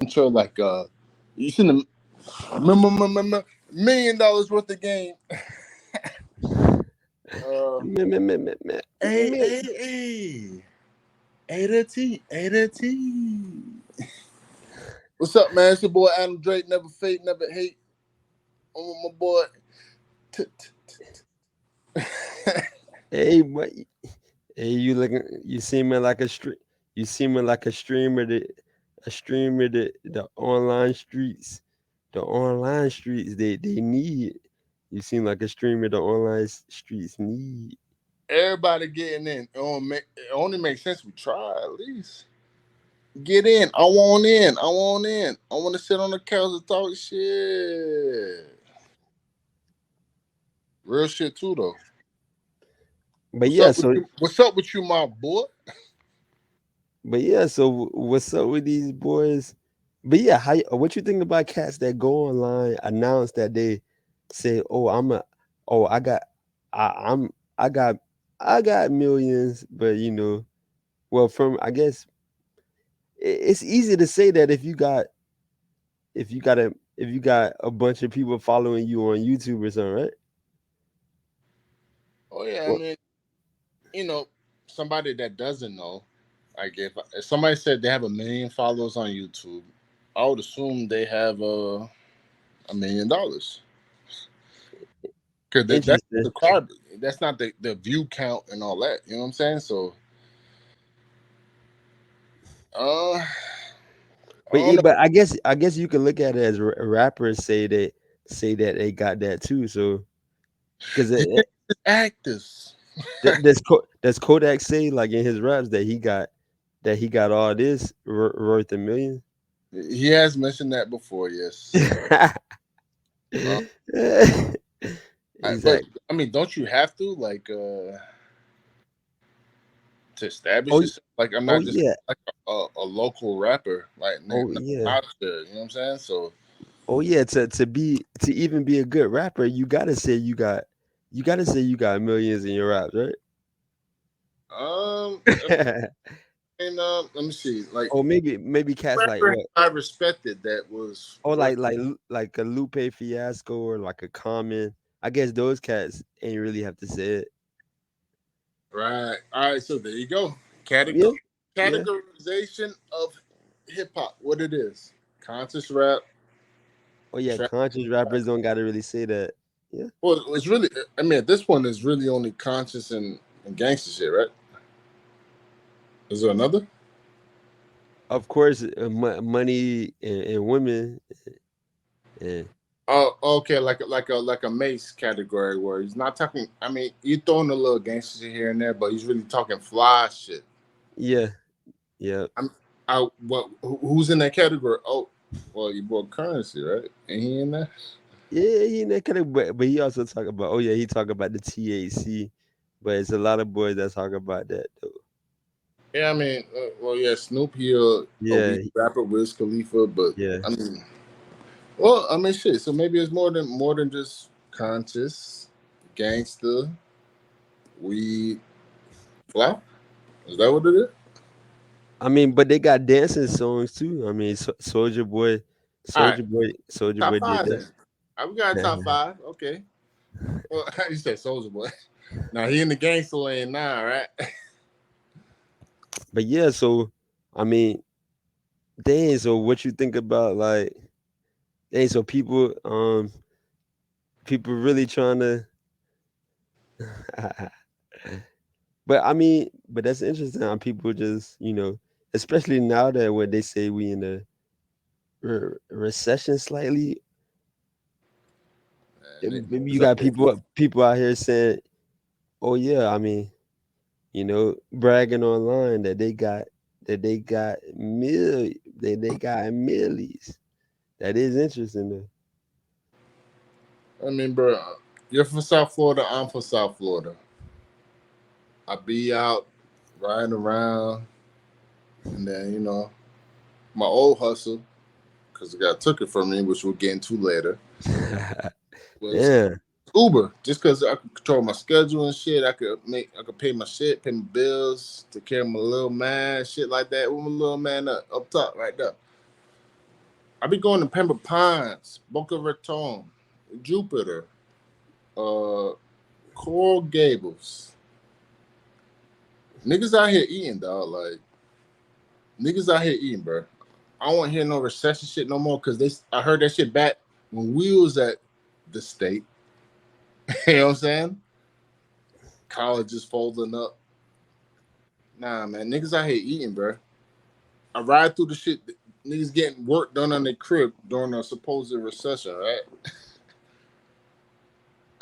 intro like you seen the $1 million worth of game. Uh, Me, me, me, me, me, hey, me. hey, hey, A to T, A to T. What's up, man? It's your boy Adam Drake. Never fake, never hate. I'm with my boy. T- Hey, what? Hey, you looking? You seeming like a street. You seeming like a streamer. A streamer. The online streets. The online streets. They need. You seem like a streamer. The online streets need. Everybody getting in. It only makes sense we try at least. Get in. I want in. I want in. I want to sit on the couch and talk shit. Real shit too, though. But yeah, so What's up with you, my boy? what's up with these boys? But yeah, what you think about cats that go online, announce that they say, "Oh, I got, I'm, I got millions," but well, from I guess it's easy to say that if you got a bunch of people following you on YouTube or something, right? Oh yeah, I Well, mean, you know, somebody that doesn't know, like if somebody said they have 1 million followers on YouTube, I would assume they have $1 million because that's interesting. subscribers. That's not the view count and all that. You know what I'm saying? So, uh, I But don't yeah, know. but I guess you could look at it as rappers say that they got that too. So because Actors. does Kodak say like in his raps that he got all this worth a million? He has mentioned that before. Yes. Uh, but Exactly. I mean, don't you have to to establish Oh yourself? Like I'm oh not just yeah. like a local rapper, like Oh not yeah. out there. You know what I'm saying? So Oh yeah. To even be a good rapper, you gotta say you got millions in your raps, um, right? and let me see. Like Or maybe cats like rapper what? I respected that was Or worth like a Lupe Fiasco or like a Common. I guess those cats ain't really have to say it. right. All right, so there you go. Yeah, yeah. Categorization of hip hop. What it is? Conscious rap, Oh yeah, trap. conscious rappers don't gotta really say that. Yeah. Well, it's really. I mean, at this point, it's really only conscious and gangster shit, right? Is there another? Of course, money and women. Yeah. Oh, okay, like a Mace category where he's not talking. I mean, you throwing a little gangster shit here and there, but he's really talking fly shit. Yeah. Yeah. I'm, who's in that category? Oh, well, you bought Currency, right? Ain't he in there? Yeah, he that kind of, but he also talk about. Oh yeah, he talk about the THC, but it's a lot of boys that talk about that though. Yeah, I mean, well, yeah, Snoop here, a Yeah, weak rapper, Wiz Khalifa, but yeah. I mean, well, I mean, shit. So maybe it's more than just conscious, gangster, weed, fly. Is that what it is? I mean, but they got dancing songs too. I mean, All right, Soldier top Boy did five that. then. We got a top five. Okay. Well, you said Soldier Boy. Now he in the gangster lane now, right? But yeah, so I mean, dang. So what you think about like, dang? So people really trying to. But I mean, but that's interesting how people just especially now that when they say we in a recession slightly, maybe you So, got people out here saying, "Oh yeah," I mean, bragging online that they got millies. That is interesting though. I mean, bro, you're from South Florida. I'm from South Florida. I be out riding around, and then my old hustle, because the guy took it from me, which we'll get into later, was Yeah. Uber. Just because I could control my schedule and shit, I could pay my shit, pay my bills, take care of my little man, shit like that. With my little man up top, right there. I be going to Pembroke Pines, Boca Raton, Jupiter, Coral Gables. Niggas out here eating, dog. Like niggas out here eating, bro. I don't want to hear no recession shit no more because I heard that shit back when we was at the state. You know what I'm saying? Colleges folding up. Nah, man, niggas out here eating, bro. I ride through the shit. Niggas getting work done on their crib during a supposed recession, right?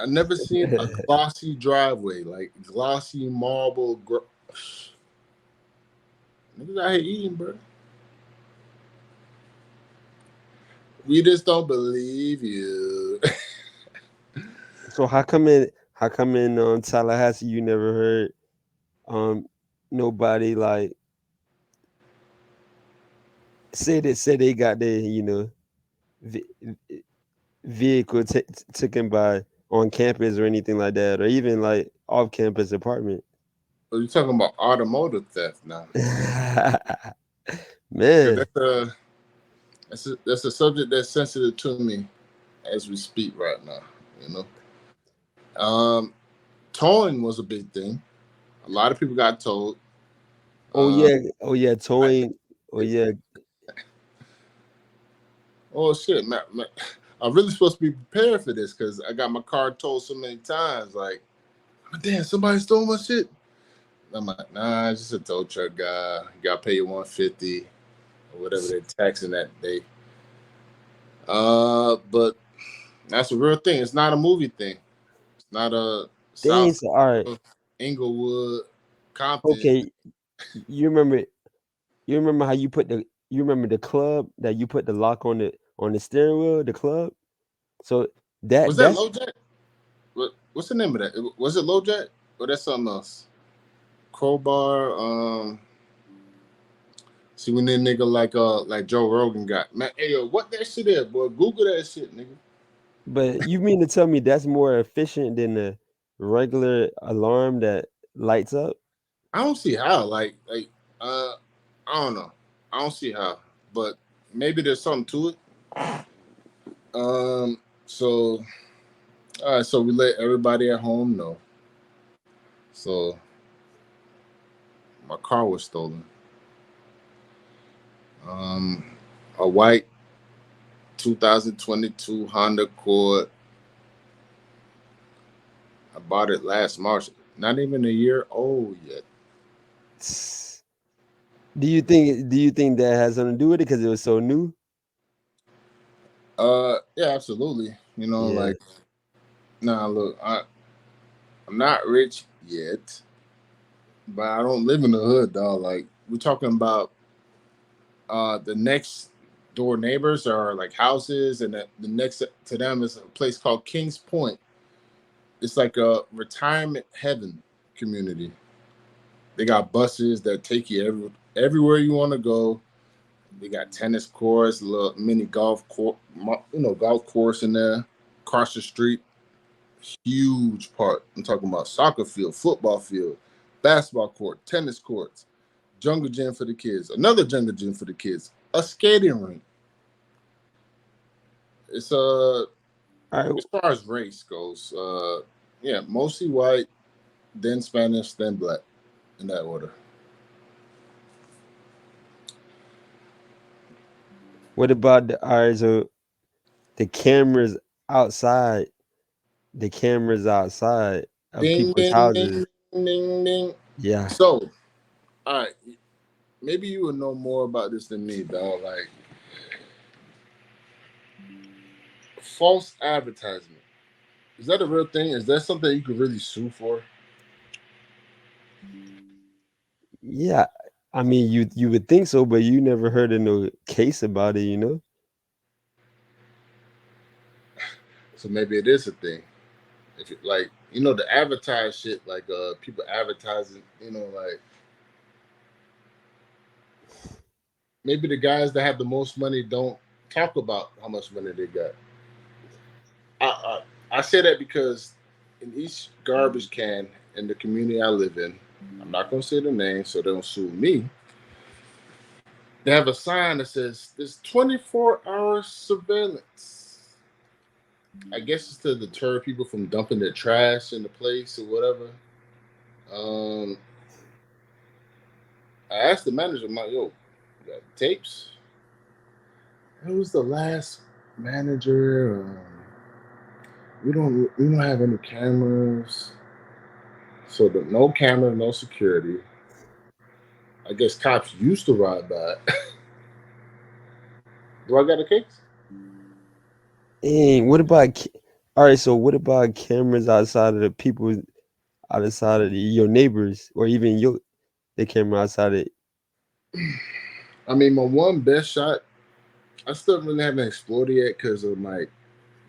I never seen a glossy driveway, like glossy marble. Niggas out here eating, bro. We just don't believe you. So how come in Tallahassee you never heard nobody like say they got their v- vehicle taken by on campus or anything like that, or even like off campus apartment? Are you talking about automotive theft now? Man, That's a subject that's sensitive to me as we speak right now. You know, towing was a big thing. A lot of people got towed. oh yeah, towing. Oh I, yeah, oh shit, man, I'm really supposed to be prepared for this because I got my car towed so many times. Like, damn, somebody stole my shit. I'm like, nah, it's just a tow truck guy. You gotta pay you $150 or whatever they're taxing that day. But that's a real thing. It's not a movie thing. It's not a dang. South So all right, Inglewood, Compton. okay. You remember how you remember the club that you put the lock on the steering wheel, the club? So Was that that's Low Jack? What's the name of that? Was it Low Jack or that's something else? Crowbar. See when that nigga like Joe Rogan got man. Hey yo, what that shit is, boy? Google that shit, nigga. but you mean to tell me that's more efficient than the regular alarm that lights up? I don't see how. I don't know. I don't see how, but maybe there's something to it. So all right, so we let everybody at home know. So my car was stolen. Um, a white 2022 Honda Accord. I bought it last March. Not even a year old yet. Do you think that has something to do with it because it was so new? Yeah, absolutely. You know, Yeah. like, nah, look, I'm not rich yet, but I don't live in the hood, dog. Like, we're talking about the next door neighbors are like houses, and the next to them is a place called Kings Point. It's like a retirement heaven community. They got buses that take you everywhere you want to go. They got tennis courts, a little mini golf court, golf course in there. Across the street, huge park. I'm talking about soccer field, football field, basketball court, tennis courts, jungle gym for the kids, another jungle gym for the kids, a skating rink. It's All right. as far as race goes, yeah, mostly white, then Spanish, then black, in that order. What about the all right? So the cameras outside, the cameras outside of Ding people's ding houses. ding ding ding. Yeah. So, all right, maybe you would know more about this than me, dog. Like false advertisement. Is that a real thing? Is that something you could really sue for? Yeah. I mean, you would think so, but you never heard of no case about it, you know? So maybe it is a thing. If it, like the advertise shit, like people advertising, like maybe the guys that have the most money don't talk about how much money they got. I I say that because in each garbage can in the community I live in, I'm not gonna say the name so they don't sue me. They have a sign that says there's 24-hour surveillance. I guess it's to deter people from dumping their trash in the place or whatever. Um, I asked the manager, I'm like, yo, you got tapes? Who was the last manager? We don't have any cameras. So no camera, no security. I guess cops used to ride by. Do I got a case? And what about all right? So what about cameras outside of the people, outside of your neighbors, or even the camera outside of? I mean, my one best shot, I still really haven't explored it yet because of my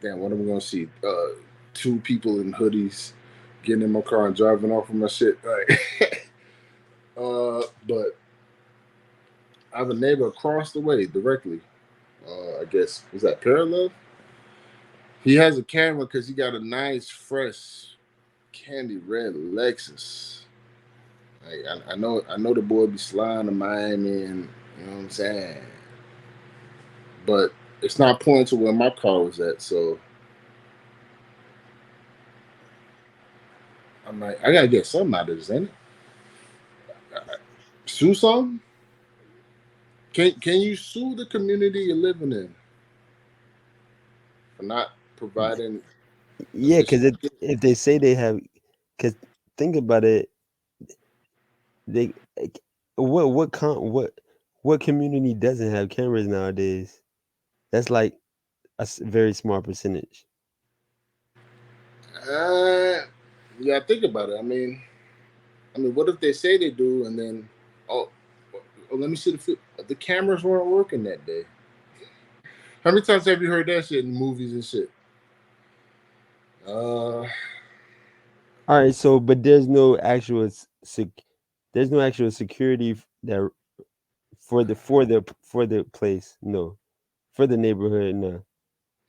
damn. What am I gonna see? Two people in hoodies getting in my car and driving off with my shit. Like, but I have a neighbor across the way directly. I guess was that parallel? He has a camera because he got a nice, fresh, candy red Lexus. Like, I know the boy be sliding to Miami, and you know what I'm saying. But it's not pointing to where my car was at, so I'm like, I gotta get something out of this, ain't it? Sue something? Can you sue the community you're living in for not providing Yeah, because efficient? if they say they have, because think about it, they what community doesn't have cameras nowadays? That's like very small percentage. Uh, yeah, think about it. I mean, what if they say they do, and then oh, let me see the cameras weren't working that day. How many times have you heard that shit in movies and shit? Uh, All right, so but there's no actual security that for the place, no, for the neighborhood, no,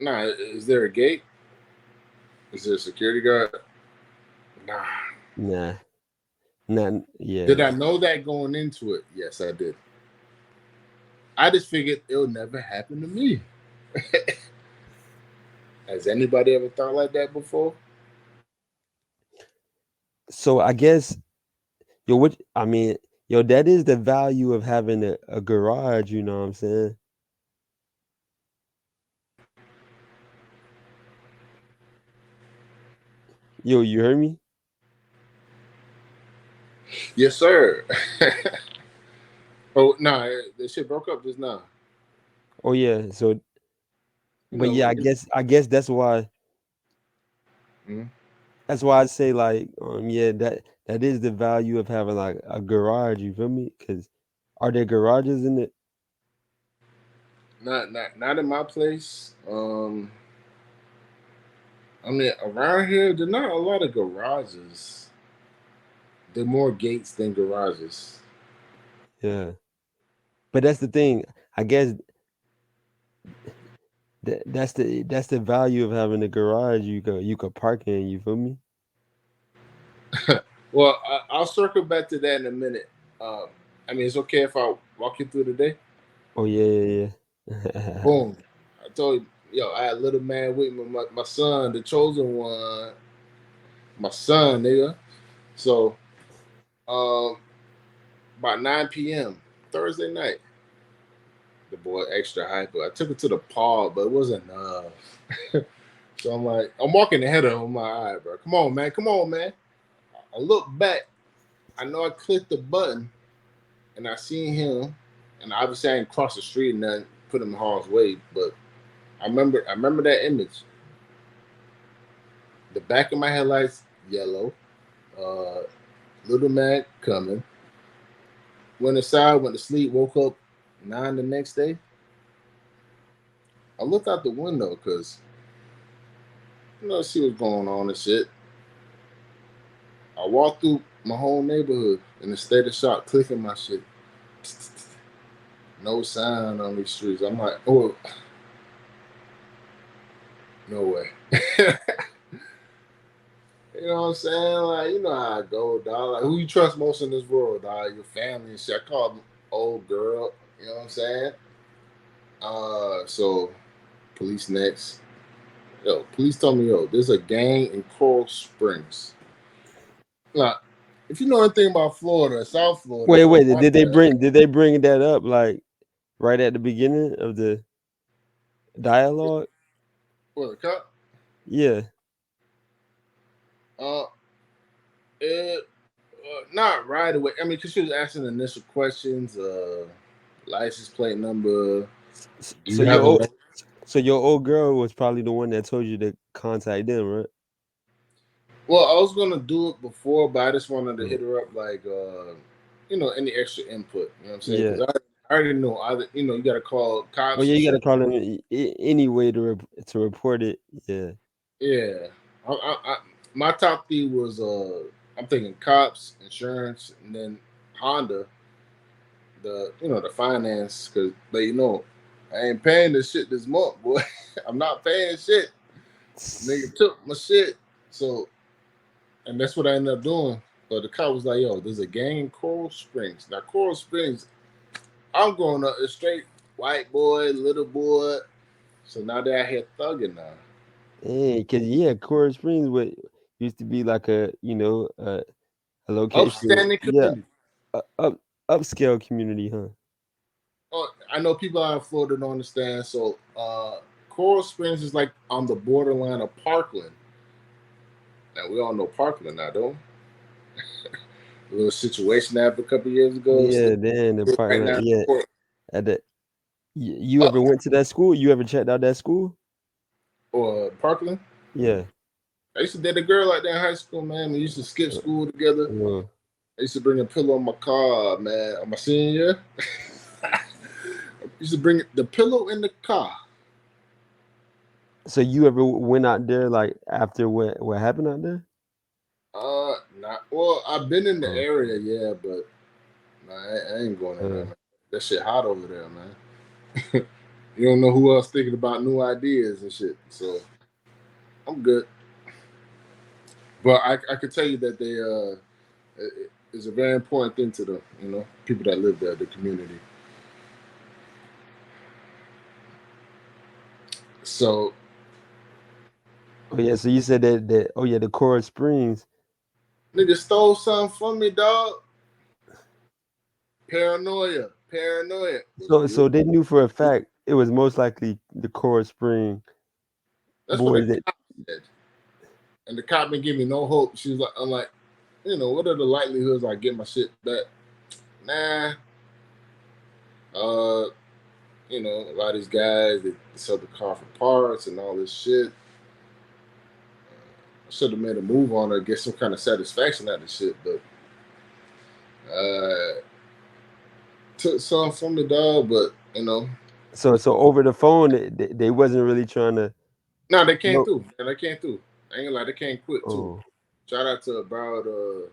nah. Is there a gate? Is there a security guard? Nah. nah, not Did yeah. I know that going into it? Yes, I did. I just figured it'll never happen to me. Has anybody ever thought like that before? So I guess yo, what I mean, yo, that is the value of having a garage. You know what I'm saying? Yo, you heard me? Yes, sir. Oh no, this shit broke up just now. Oh yeah. So, You but know yeah, when I guess Mhm. that's why I say like yeah, that is the value of having like a garage. You feel me? Because are there garages in it? not in my place. I mean around here there's not a lot of garages. There are more gates than garages. Yeah. But that's the thing. I guess that's the value of having a garage. You could park in. You feel me? Well, I'll circle back to that in a minute. Um, I mean, it's okay if I walk you through the day. Oh yeah, yeah, Boom. I told you, yo, I had little man with me, my son, the chosen one, my son, nigga. So, um, about 9 p.m. Thursday night, the boy extra hyper. I took it to the paw, but it wasn't enough. So I'm like, I'm walking ahead of him. I'm like, all right, bro, come on, man, come on, man. I look back. I know I clicked the button, and I seen him, and obviously I didn't cross the street and then put him in harm's way, but I remember that image. The back of my headlights yellow. Uh, Little Mac coming. Went inside, went to sleep, woke up 9 the next day. I looked out the window because see what's going on and shit. I walked through my whole neighborhood in a state of shock, clicking my shit. No sign on these streets. I'm like, oh, no way. You know what I'm saying? Like, you know how I go, dog. Like, who you trust most in this world, dog? Your family and shit. I called old girl. You know what I'm saying? So police next. Yo, police told me, yo, there's a gang in Coral Springs. Now, if you know anything about Florida, South Florida, Wait, or wait. part of Did they bring that up like right at the beginning of the dialogue? what, the cop? Yeah. Uh, it, not right away. I mean, because she was asking initial questions, license plate number. Do So you have a your old girl was probably the one that told you to contact them, right? Well, I was gonna do it before, but I just wanted to Mm. hit her up like, any extra input. You know what I'm saying? Because Yeah. I already know. You got to call Oh cops yeah, and you gotta shit. call them anyway to report it. Yeah. Yeah, my top three was I'm thinking cops, insurance, and then Honda. The finance, because I ain't paying this shit this month, boy. I'm not paying shit. Nigga took my shit, so and that's what I ended up doing. But the cop was like, "Yo, there's a gang in Coral Springs." Now, Coral Springs, I'm going up. It's straight white boy, little boy. So now they're out here thugging now. Hey, cause yeah, Coral Springs used to be like a location. Upstanding Yeah, community. upscale community, huh? I know people out in Florida don't understand. So, Coral Springs is like on the borderline of Parkland. Now we all know Parkland now, don't we? A little situation that happened a couple years ago. Still Yeah, then the right parking lot. now, Yeah, at the you up ever went to that school? You ever checked out that school? or Parkland. Yeah. I used to date a girl like that in high school, man. We used to skip Uh, school together. uh, I used to bring a pillow on my car, man, on my senior year. I used to bring the pillow in the car. so you ever went out there like after what happened out there? Not well. I've been in the Oh, area, yeah, but nah, I ain't going in there, uh, man. That shit hot over there, man. You don't know who else thinking about new ideas and shit. So I'm good. But I could tell you that it's a very important thing to the people that live there, the community. So oh yeah. So you said that oh yeah, the Coral Springs. nigga stole something from me, dog. Paranoia was So real. they knew for a fact it was most likely the Coral Spring That's what the boys that. cop said. And the cop didn't give me no hope. She was like, I'm like, what are the likelihoods I get my shit back? Nah. Uh, a lot of these guys they sell the car for parts and all this shit. I should have made a move on her, get some kind of satisfaction out of this shit, but uh took some from the dog, but So over the phone, they wasn't really trying to. no, they came No. through. Yeah, they came through. I ain't like they came quick too. Oh. Shout out to about you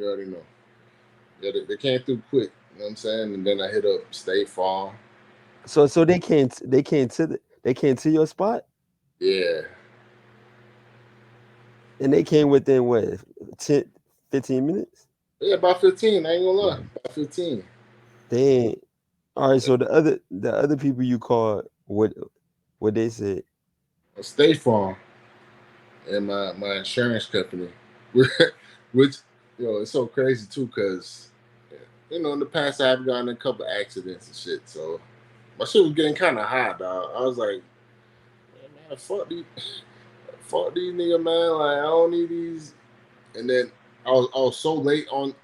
already know. Yeah, they came through quick. You know what I'm saying? And then I hit up State Farm. So they came to your spot Yeah. and they came within what 10, 15 minutes. Yeah, about 15. I ain't gonna lie. Oh. About 15. Dang. All right. So the other people you called, what they said. State Farm and my insurance company. Which, it's so crazy too, because in the past I've gotten in a couple accidents and shit. So my shit was getting kind of hot, dog. I was like, man, fuck these nigga, man. Like I don't need these. And then I was so late on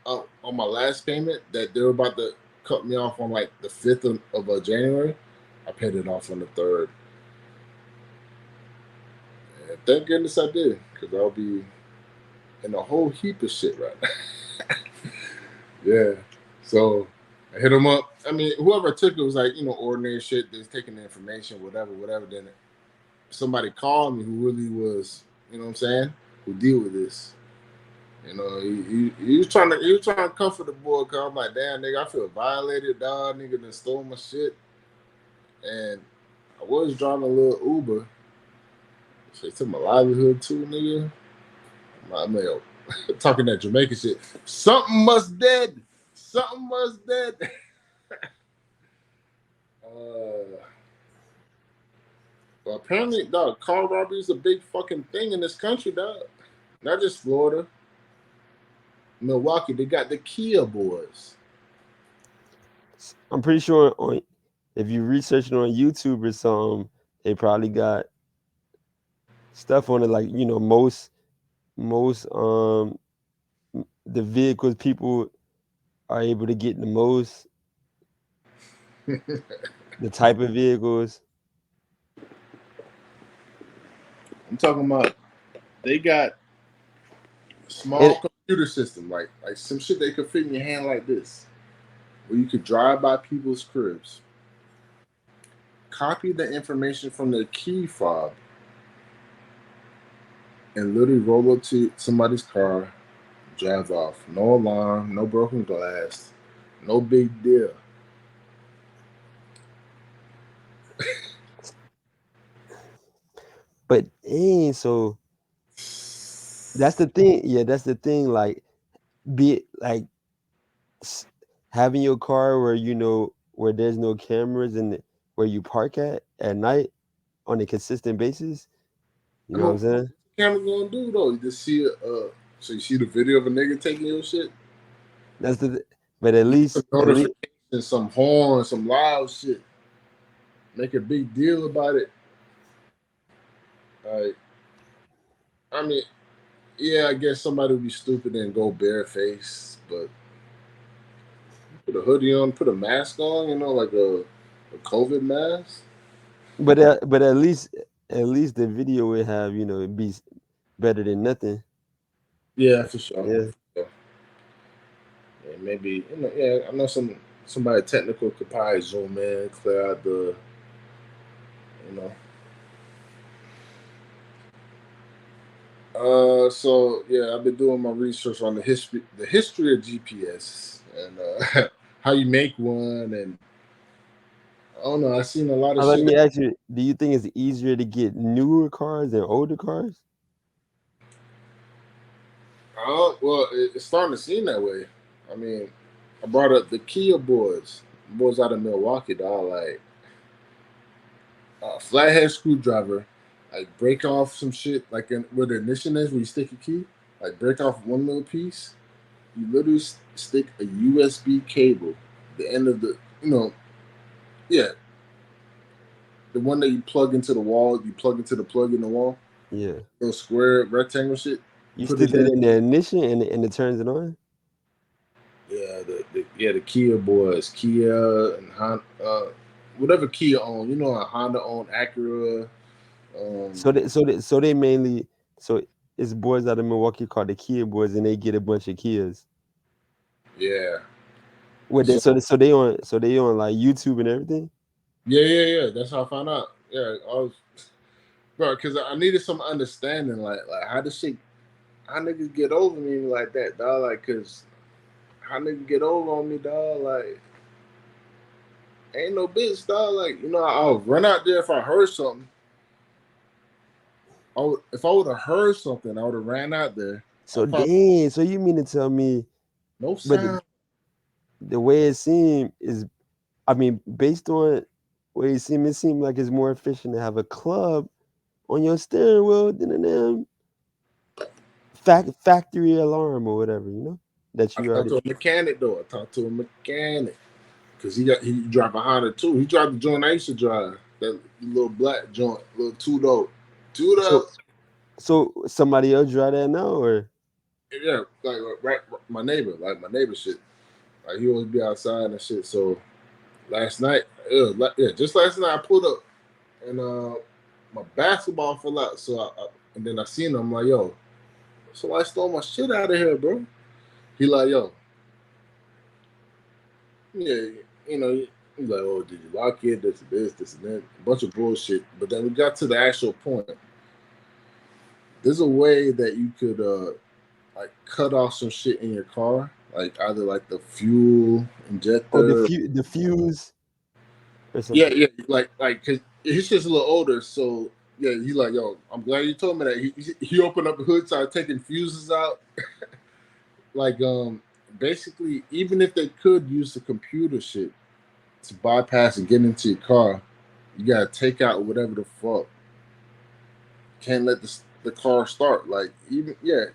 my last payment that they were about to cut me off on like the 5th of January. I paid it off on the 3rd. And thank goodness I did, because I'll be in a whole heap of shit right now. Yeah. So I hit them up. I mean, whoever took it was like, ordinary shit. They're taking the information, whatever. Then somebody called me who really was, you know what I'm saying, who deal with this. He was trying to comfort the boy. Cause I'm like, damn, nigga, I feel violated, dog. Nigga done stole my shit, and I was driving a little Uber. So it took my livelihood too, nigga. I'm like, talking that Jamaican shit. Something must dead. Something must dead. Well, apparently, dog, car robbery is a big fucking thing in this country, dog. Not just Florida, Milwaukee. They got the Kia boys. I'm pretty sure on if you research it on YouTube or something, they probably got stuff on it like most the vehicles people are able to get the most, the type of vehicles. I'm talking about they got small And computer system, like some shit they could fit in your hand like this, where you could drive by people's cribs, copy the information from their key fob, and literally roll up to somebody's car, drive off. No alarm, no broken glass, no big deal. but so that's the thing. Yeah, that's the thing. Like be like having your car where where there's no cameras and where you park at night on a consistent basis. You I know what know I'm saying? what the camera gonna do though. You just see so you see the video of a nigga taking your shit. That's the. But at You get least, a notification, some horn, some loud shit. Make a big deal about it. Like, I mean, yeah, I guess somebody would be stupid and go bareface, but put a hoodie on, put a mask on, like a COVID mask. but at least the video would have it'd be better than nothing. Yeah, for sure. Yeah. Yeah, maybe yeah. I know somebody technical could probably zoom in, clear out you know. So yeah, I've been doing my research on the history of GPS and how you make one, and I don't know. I've seen a lot of Let shit. me ask you: do you think it's easier to get newer cars than older cars? Well, it's starting to seem that way. I mean, I brought up the Kia boys out of Milwaukee, dog. Like a flathead screwdriver, like break off some shit, like where the ignition is, where you stick a key, like break off one little piece. You literally stick a USB cable, the end of yeah, the one that you plug into the wall. You plug into the plug in the wall, Yeah. little square rectangle shit. You Put it stick it there. in the ignition and it turns it on. Yeah, the Kia boys, Kia and Honda, whatever Kia own, Honda own Acura. So they mainly so it's boys out of Milwaukee called the Kia boys, and they get a bunch of Kias. Yeah. What they So so they on like YouTube and everything. yeah. That's how I found out. Yeah, I was, bro, because I needed some understanding, like how niggas get over me like that, dog. Like, cause how niggas get over on me, dog. Like, ain't no bitch, dog. Like, I'll run out there if I heard something. If I would have heard something, I would have ran out there. I So probably dang, so you mean to tell me, no but sound. the way it seemed is, I mean, based on what it seemed like it's more efficient to have a club on your steering wheel than a damn factory alarm or whatever, that I you talked already. to a mechanic though. I talked to a mechanic because he drive a Honda too. He drive the joint I used to drive, that little black joint, little two door, two door. So somebody else drive that now, or Yeah, like right, my neighbor shit. Like he always be outside and shit. So last night, just last night I pulled up and my basketball fell out. So and then I seen him. I'm like, yo, so I stole my shit out of here, bro. He like, yo, yeah, he's like, oh, did you lock it? This, and that, a bunch of bullshit. But then we got to the actual point. There's a way that you could like cut off some shit in your car, like either like the fuel the injector. the fuse or Yeah, something. like cause he's just a little older, so yeah, he's like, yo, I'm glad you told me that. He opened up the hood, started taking fuses out. Like basically, even if they could use the computer shit, to bypass and get into your car, you gotta take out whatever the fuck. Can't let the car start. Like even there's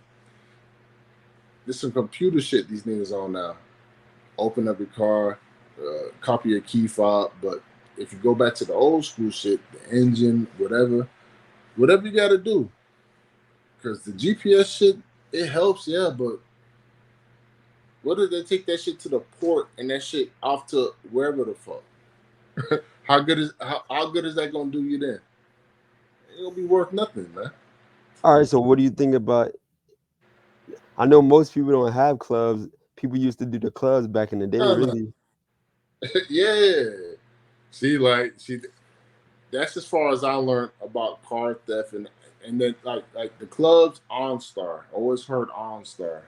some computer shit these niggas on now. Open up your car, copy your key fob. But if you go back to the old school shit, the engine, whatever you got to do, because the GPS shit it helps, yeah. But what if they take that shit to the port and that shit off to wherever the fuck? how good is that gonna do you then? It gonna be worth nothing, man. All right, so what do you think about? I know most people don't have clubs. People used to do the clubs back in the day, No. really. Yeah. See, that's as far as I learned about car theft, and then like the clubs OnStar. Always heard OnStar.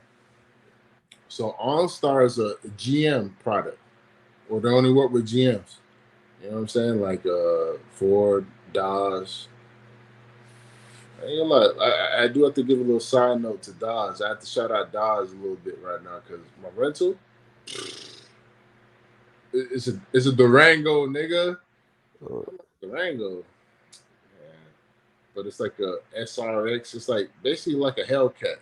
So OnStar is a GM product, or they only work with GMs. You know what I'm saying? Like Ford, Dodge. I ain't gonna lie, I do have to give a little side note to Dodge. I have to shout out Dodge a little bit right now because my rental, it's a Durango, nigga. Durango. Yeah. But it's like a SRX. It's like basically like a Hellcat.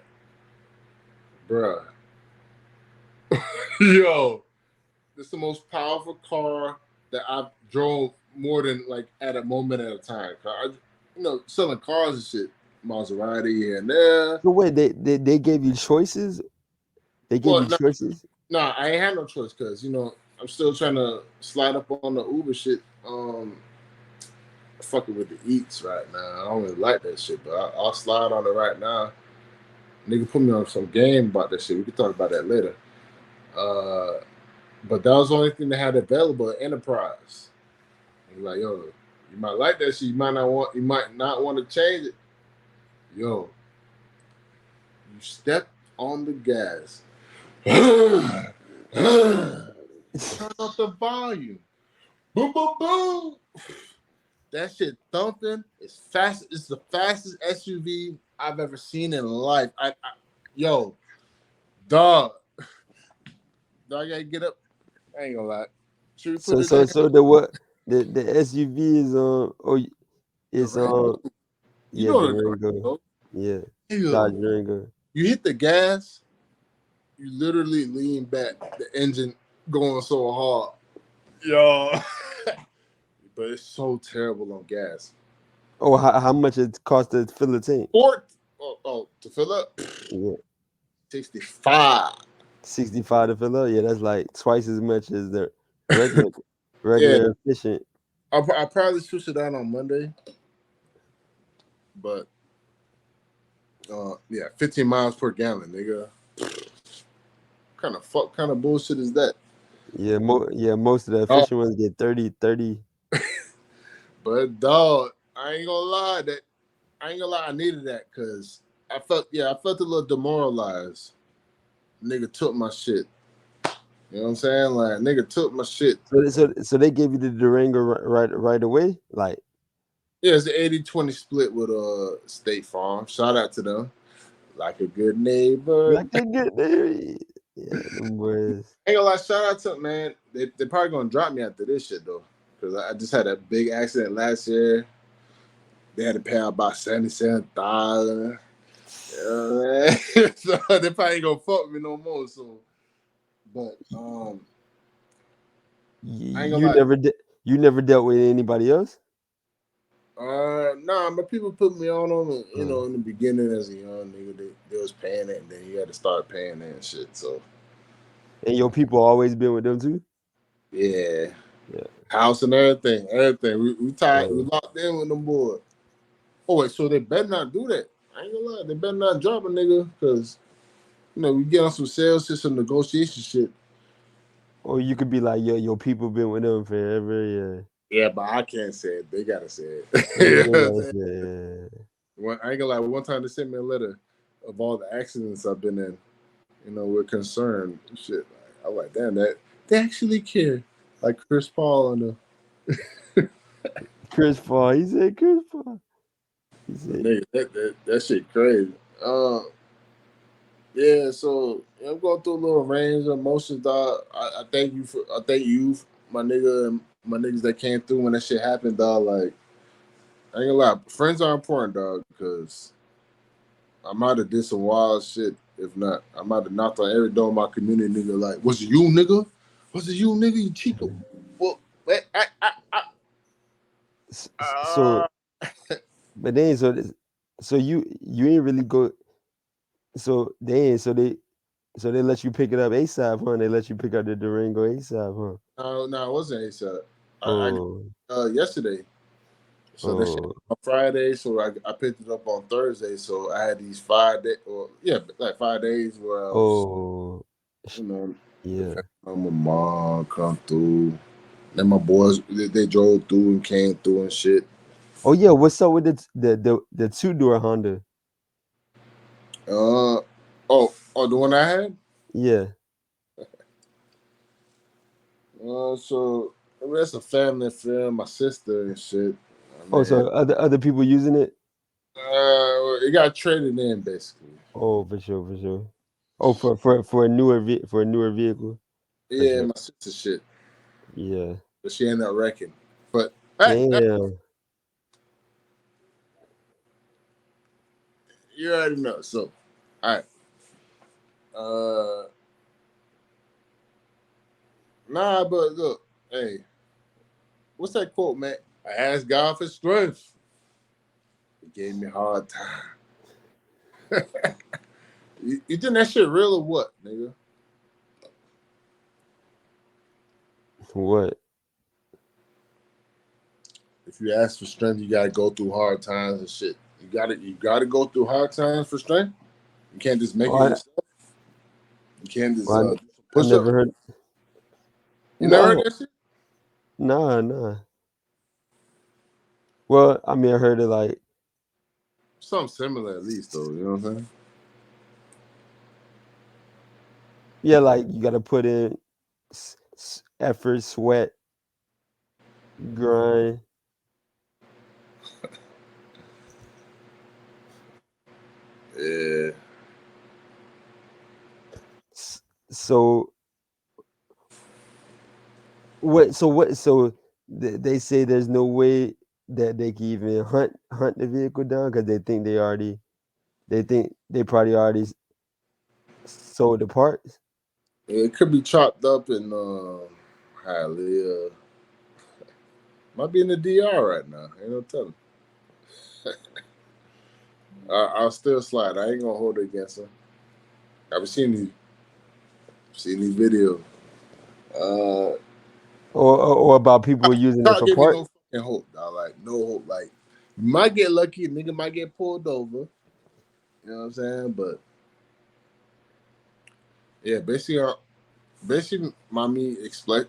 Bruh. Yo, it's the most powerful car that I've drove more than like at a moment at a time. Selling cars and shit. Maserati here and there. So wait, they gave you choices? They gave you choices? No, I ain't had no choice because I'm still trying to slide up on the Uber shit. Fucking with the eats right now. I don't really like that shit, but I'll slide on it right now. Nigga put me on some game about that shit. We can talk about that later. But that was the only thing they had available at Enterprise. And like, yo, you might like that shit. You might not want to change it. Yo, you step on the gas. Turn up the volume. Boom, boom, boom. That shit thumping. It's fast. It's the fastest SUV I've ever seen in life. Yo, dog, gotta get up. I ain't gonna lie. Should we put it in? So the SUV is it's Durango. You know the Durango. Yeah, Dodge Durango. You hit the gas, you literally lean back. The engine going so hard, yo. But it's so terrible on gas. Oh, how much it cost to fill the tank? To fill up? Yeah. 65. 65 to fill up? Yeah, that's like twice as much as the regular efficient. I'll probably switch it out on Monday. But 15 miles per gallon, nigga. Kind of bullshit is that? Yeah, most of the efficient ones get 30. But dog, I ain't gonna lie, I needed that because I felt a little demoralized. Nigga took my shit. You know what I'm saying? Like nigga took my shit. So they gave you the Durango right away? Like it's an 80-20 split with State Farm. Shout out to them. Like a good neighbor. Like a good neighbor. Yeah, them boys. Ain't gonna lie, shout out to them, man. They probably gonna drop me after this shit though. Because I just had a big accident last year. They had to pay out about $77,000. You know what I mean? So they probably ain't gonna fuck me no more. So, but you never dealt with anybody else? Nah, but people put me on them. In the beginning as a young nigga, they was paying it, and then you had to start paying it and shit. So, and your people always been with them too? Yeah. House and everything. We tied. We locked in with them boys. Oh wait, so they better not do that. I ain't gonna lie, they better not drop a nigga because we get on some sales shit, some negotiation shit. Or you could be like, your people been with them forever, yeah. Yeah, but I can't say it. They gotta say it. I ain't gonna lie. One time they sent me a letter of all the accidents I've been in. We're concerned. Shit. I'm like, damn, that they actually care. Like Chris Paul on the. Chris Paul. He said Chris Paul. He said that shit crazy. Yeah, so I'm going through a little range of emotions, dog. I thank you, my nigga and my niggas that came through when that shit happened, dog. Like, I ain't gonna lie, friends are important, dog, because I might have did some wild shit. If not, I might have knocked on every door in my community, nigga. Like, was it you, nigga? Was it you, nigga? You Chico? Well, So, but then so you ain't really go. So they let you pick it up ASAP, huh? They let you pick up the Durango ASAP, huh? no, it wasn't ASAP. I Oh, yesterday. So that shit oh, on Friday, so I picked it up on Thursday. So I had these 5 days, or yeah, like 5 days where I was, oh, you know, yeah. my mom come through. Then my boys they drove through and came through and shit. Oh yeah, what's up with the two-door Honda? The one I had. Yeah. So I mean, that's a family affair. My sister and shit. Oh, Man, so other people using it? it got traded in basically. Oh, for sure, for sure. Oh, for a newer vehicle, for Yeah, sure. my sister shit, Yeah. but she ended up wrecking. But hey, Damn. you already know. So, all right. Uh, nah, but look, hey, what's that quote, man? I asked God for strength. He gave me a hard time. you think that shit real or what, nigga? What? If you ask for strength, you gotta go through hard times and shit. You gotta go through hard times for strength. You can't just make Oh, it yourself. You can't just I push up. never heard. You never heard No, that shit? nah, nah. Well, I mean, I heard it like, Something similar at least, though. You know what I'm saying? yeah, like you got to put in effort, sweat, grind. Yeah. So what? So what? So they say there's no way that they can even hunt the vehicle down because they think they probably already sold the parts. It could be chopped up in Hialeah. Might be in the DR right now. Ain't no telling. I'll still slide. I ain't gonna hold it against her. I've seen these videos. Uh, Or about people using it God for give me parts. no fucking hope, dog. Like no hope. Like you might get lucky, a nigga might get pulled over. You know what I'm saying? But yeah, basically, mommy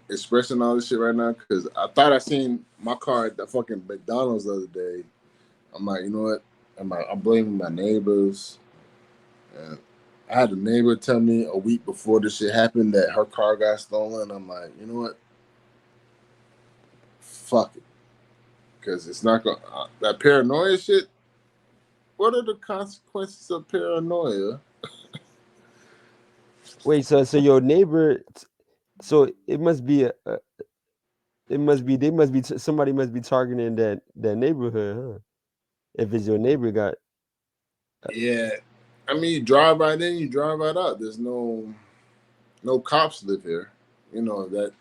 expressing all this shit right now because I thought I seen my car at the fucking McDonald's the other day. I'm like, you know what? I'm blaming my neighbors. And I had a neighbor tell me a week before this shit happened that her car got stolen. I'm like, you know what? Fuck it, because it's not gonna that paranoia shit. What are the consequences of paranoia? Wait, so your neighbor, so it must be it must be they must be somebody must be targeting that neighborhood, huh? If it's your neighbor got Yeah, I mean, you drive right in, you drive right out. There's no cops live here. You know that.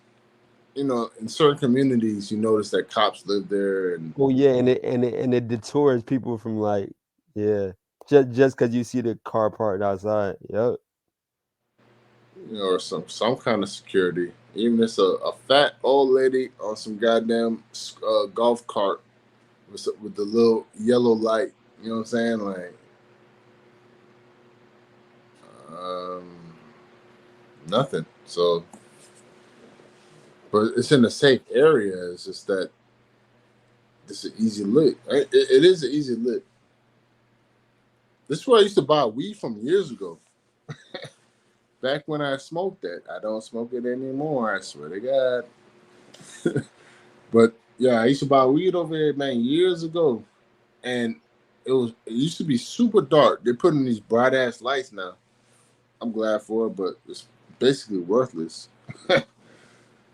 You know, in certain communities, you notice that cops live there, and oh yeah, and it deters people from like yeah, just because you see the car parked outside. Yep. you know, or some kind of security. Even if it's a fat old lady on some goddamn golf cart with the little yellow light. You know what I'm saying? Like, um, nothing. So, but it's in a safe area. It's just that it's an easy lick. It is an easy lick. This is where I used to buy weed from years ago. Back when I smoked that. I don't smoke it anymore. I swear to God. But yeah, I used to buy weed over there, man, years ago, and it used to be super dark. They're putting these bright ass lights now. I'm glad for it, but it's basically worthless.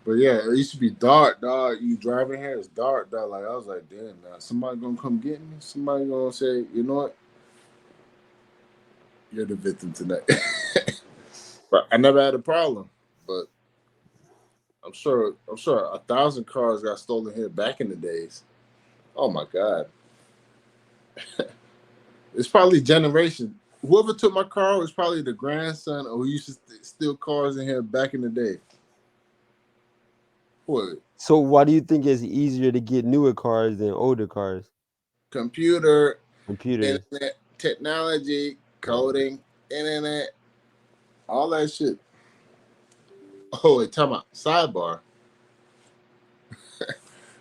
But yeah, it used to be dark, dog. You driving here, it's dark, dog. Like I was like, damn, now somebody gonna come get me. Somebody gonna say, you know what, you're the victim tonight. But I never had a problem. But I'm sure 1,000 cars got stolen here back in the days. Oh my god, it's probably generation. Whoever took my car was probably the grandson or who used to steal cars in here back in the day. What? So why do you think it's easier to get newer cars than older cars? Computer, Computers. internet, technology, coding, internet, all that shit. Oh, wait, time out. Sidebar.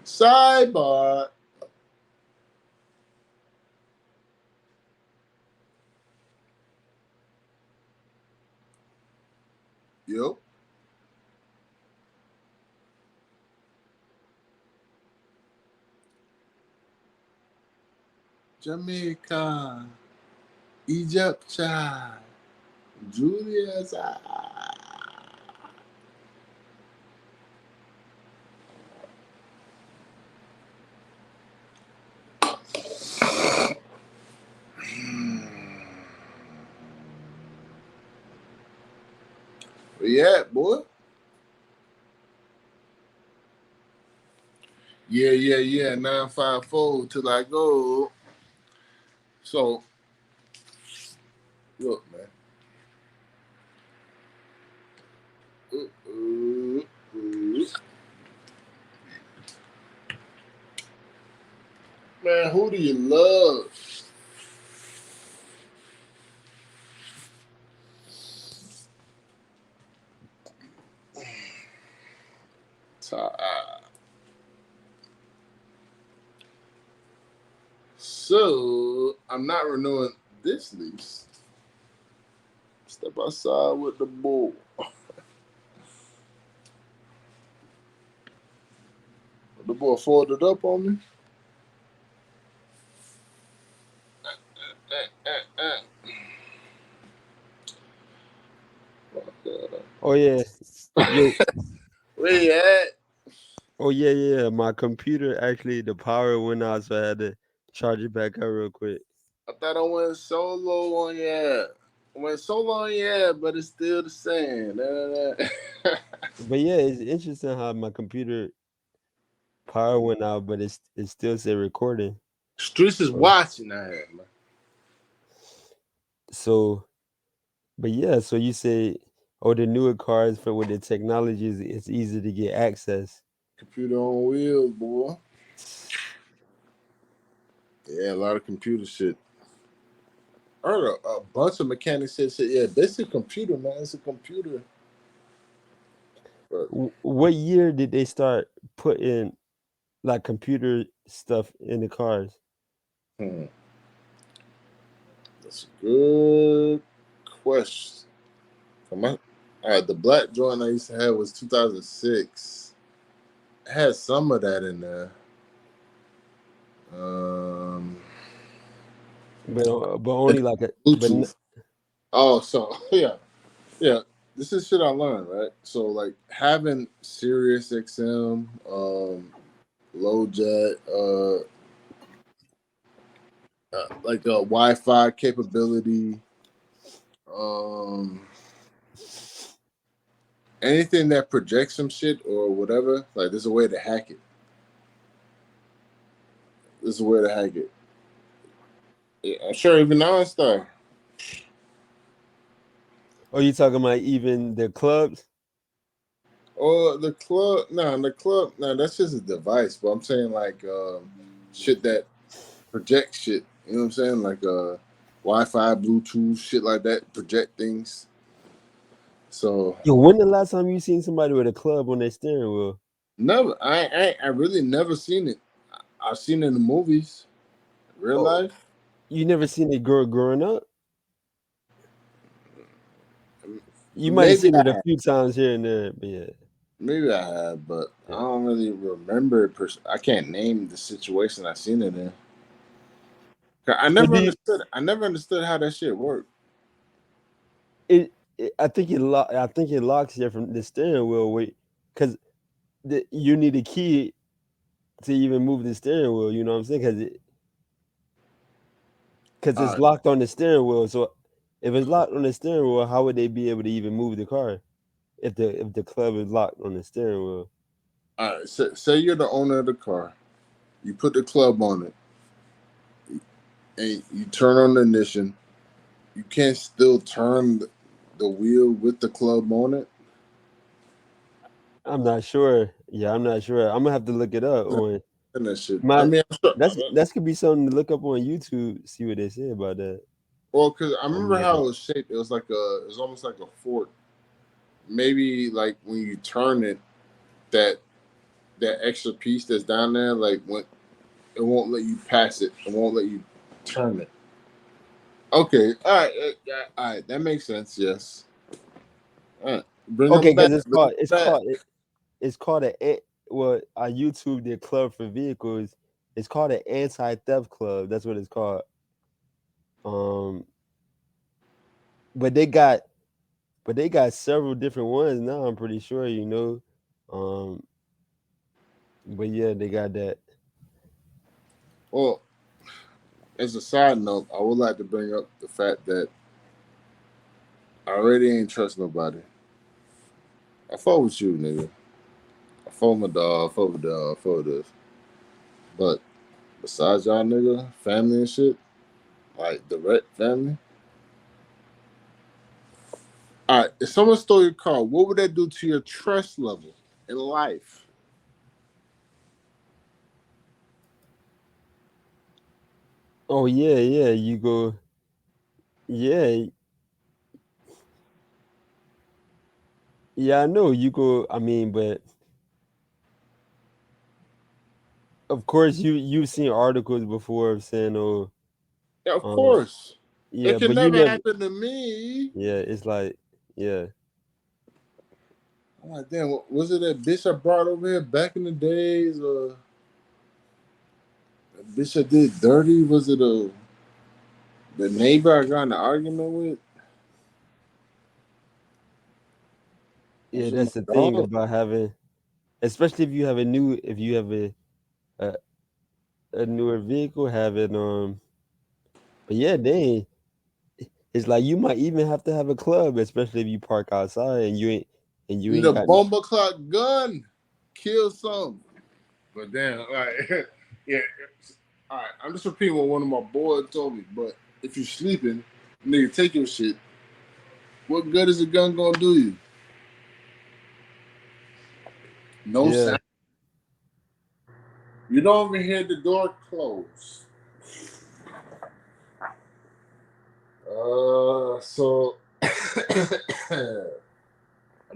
Sidebar. Yo. Jamaica. Egypt. Julius. Where you at, boy? Yeah. 954 till I go. So, look, man. Ooh. Man, who do you love? So, I'm not renewing this lease. Step outside with the bull. The boy folded up on me. Oh yeah. Yo. Where you at? Oh yeah. My computer actually the power went out, so I had to charge it back up real quick. I thought I went solo on yeah. I went solo on yeah, but it's still the same. But yeah, it's interesting how my computer power went out, but it still said recording. Streets is So, watching that, man. so but yeah, so you say, oh, the newer cars for with the technologies, it's easy to get access. Computer on wheels, boy. Yeah, a lot of computer shit. I heard a bunch of mechanics said, yeah, this is a computer, man. It's a computer. But What year did they start putting like computer stuff in the cars? That's a good question. All right, the black joint I used to have was 2006. It had some of that in there. But only like a Bluetooth. Oh, so yeah. This is shit I learned, right? So like having Sirius XM, low jet, like a Wi-Fi capability, anything that projects some shit or whatever. Like there's a way to hack it. There's a way to hack it. Yeah, I'm sure even OnStar. Oh, you talking about even the clubs? Or the club, no, that's just a device. But I'm saying like shit that projects shit. You know what I'm saying? Like Wi-Fi, Bluetooth, shit like that, project things. So Yo, when the last time you seen somebody with a club on their steering wheel? never, I really never seen it. I've seen it in the movies, real Oh, life. you never seen it growing up? You might have Maybe seen I it a have, few times here and there, but yeah. maybe I have, but I Yeah. don't really remember it. I can't name the situation I seen it in. I So never do you, understood. I never understood how that shit worked. I think it locks you from the steering wheel. Wait, because you need a key to even move the steering wheel. You know what I'm saying? Because All it's right, locked on the steering wheel. So if it's locked on the steering wheel, how would they be able to even move the car if the club is locked on the steering wheel? all right. Say you're the owner of the car. You put the club on it, and you turn on the ignition. You can't still turn the wheel with the club on it. I'm not sure. Yeah, I'm not sure. I'm gonna have to look it up on And that shit. I my. mean, I'm sure, That's could be something to look up on YouTube. See what they say about that. well, because I I'm remember gonna have how to. it was shaped. It was like it was almost like a fork. Maybe like when you turn it, that that extra piece that's down there, like when it won't let you pass it. It won't let you turn it. Okay, all right, all right, that makes sense. Yes. All right, bring Okay, them back. because Bring them back. it's called well, on YouTube, their club for vehicles. It's called an anti-theft club. That's what it's called. Um, but they got several different ones now. I'm pretty sure, you know. Um, but yeah, they got that. Well, as a side note, I would like to bring up the fact that I already ain't trust nobody. I fought with you, nigga. I fought my dog. I fought with dog. I fought with this. But besides y'all, nigga, family and shit, like direct family. All right, if someone stole your car, what would that do to your trust level in life? Oh yeah, yeah. You go. Yeah, yeah. I know you go. I mean, but of course, you've seen articles before of saying, "Oh, Yeah, of um, course. It yeah," can but you never never. happen to me. Yeah, it's like, yeah, I'm like, damn, was it that bitch I brought over here back in the days? Or a bitch I did dirty? Was it the neighbor I got in an argument with? yeah. Was it my That's the thing dog? about having, especially if you have if you have a, a newer vehicle, having But yeah, dang, it's like you might even have to have a club, especially if you park outside and you Need ain't a got. bomber clock gun. Kill some. But damn, all right. Yeah. All right. I'm just repeating what one of my boys told me. But if you're sleeping, nigga, take your shit. What good is a gun gonna do you? No Yeah. sound. You don't even hear the door close. So I'm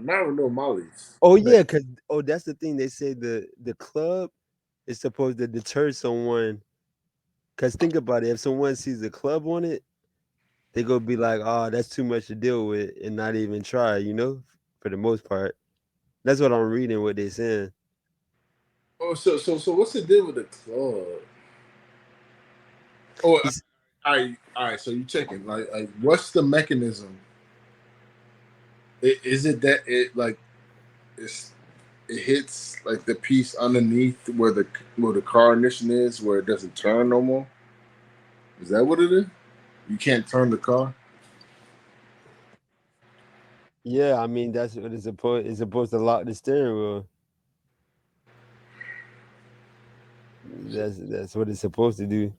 not with no mollies. Oh But yeah, cause that's the thing. They say the club is supposed to deter someone. Cause think about it, if someone sees a club on it, they gonna be like, "Oh, that's too much to deal with," and not even try. You know, for the most part, that's what I'm reading. What they saying. so what's the deal with the club? Oh, It's all right. So you checking like what's the mechanism? Is it that it's it hits like the piece underneath where the car ignition is, where it doesn't turn no more? Is that what it is? You can't turn the car. Yeah, I mean that's what it's supposed. It's supposed to lock the steering wheel. That's what it's supposed to do.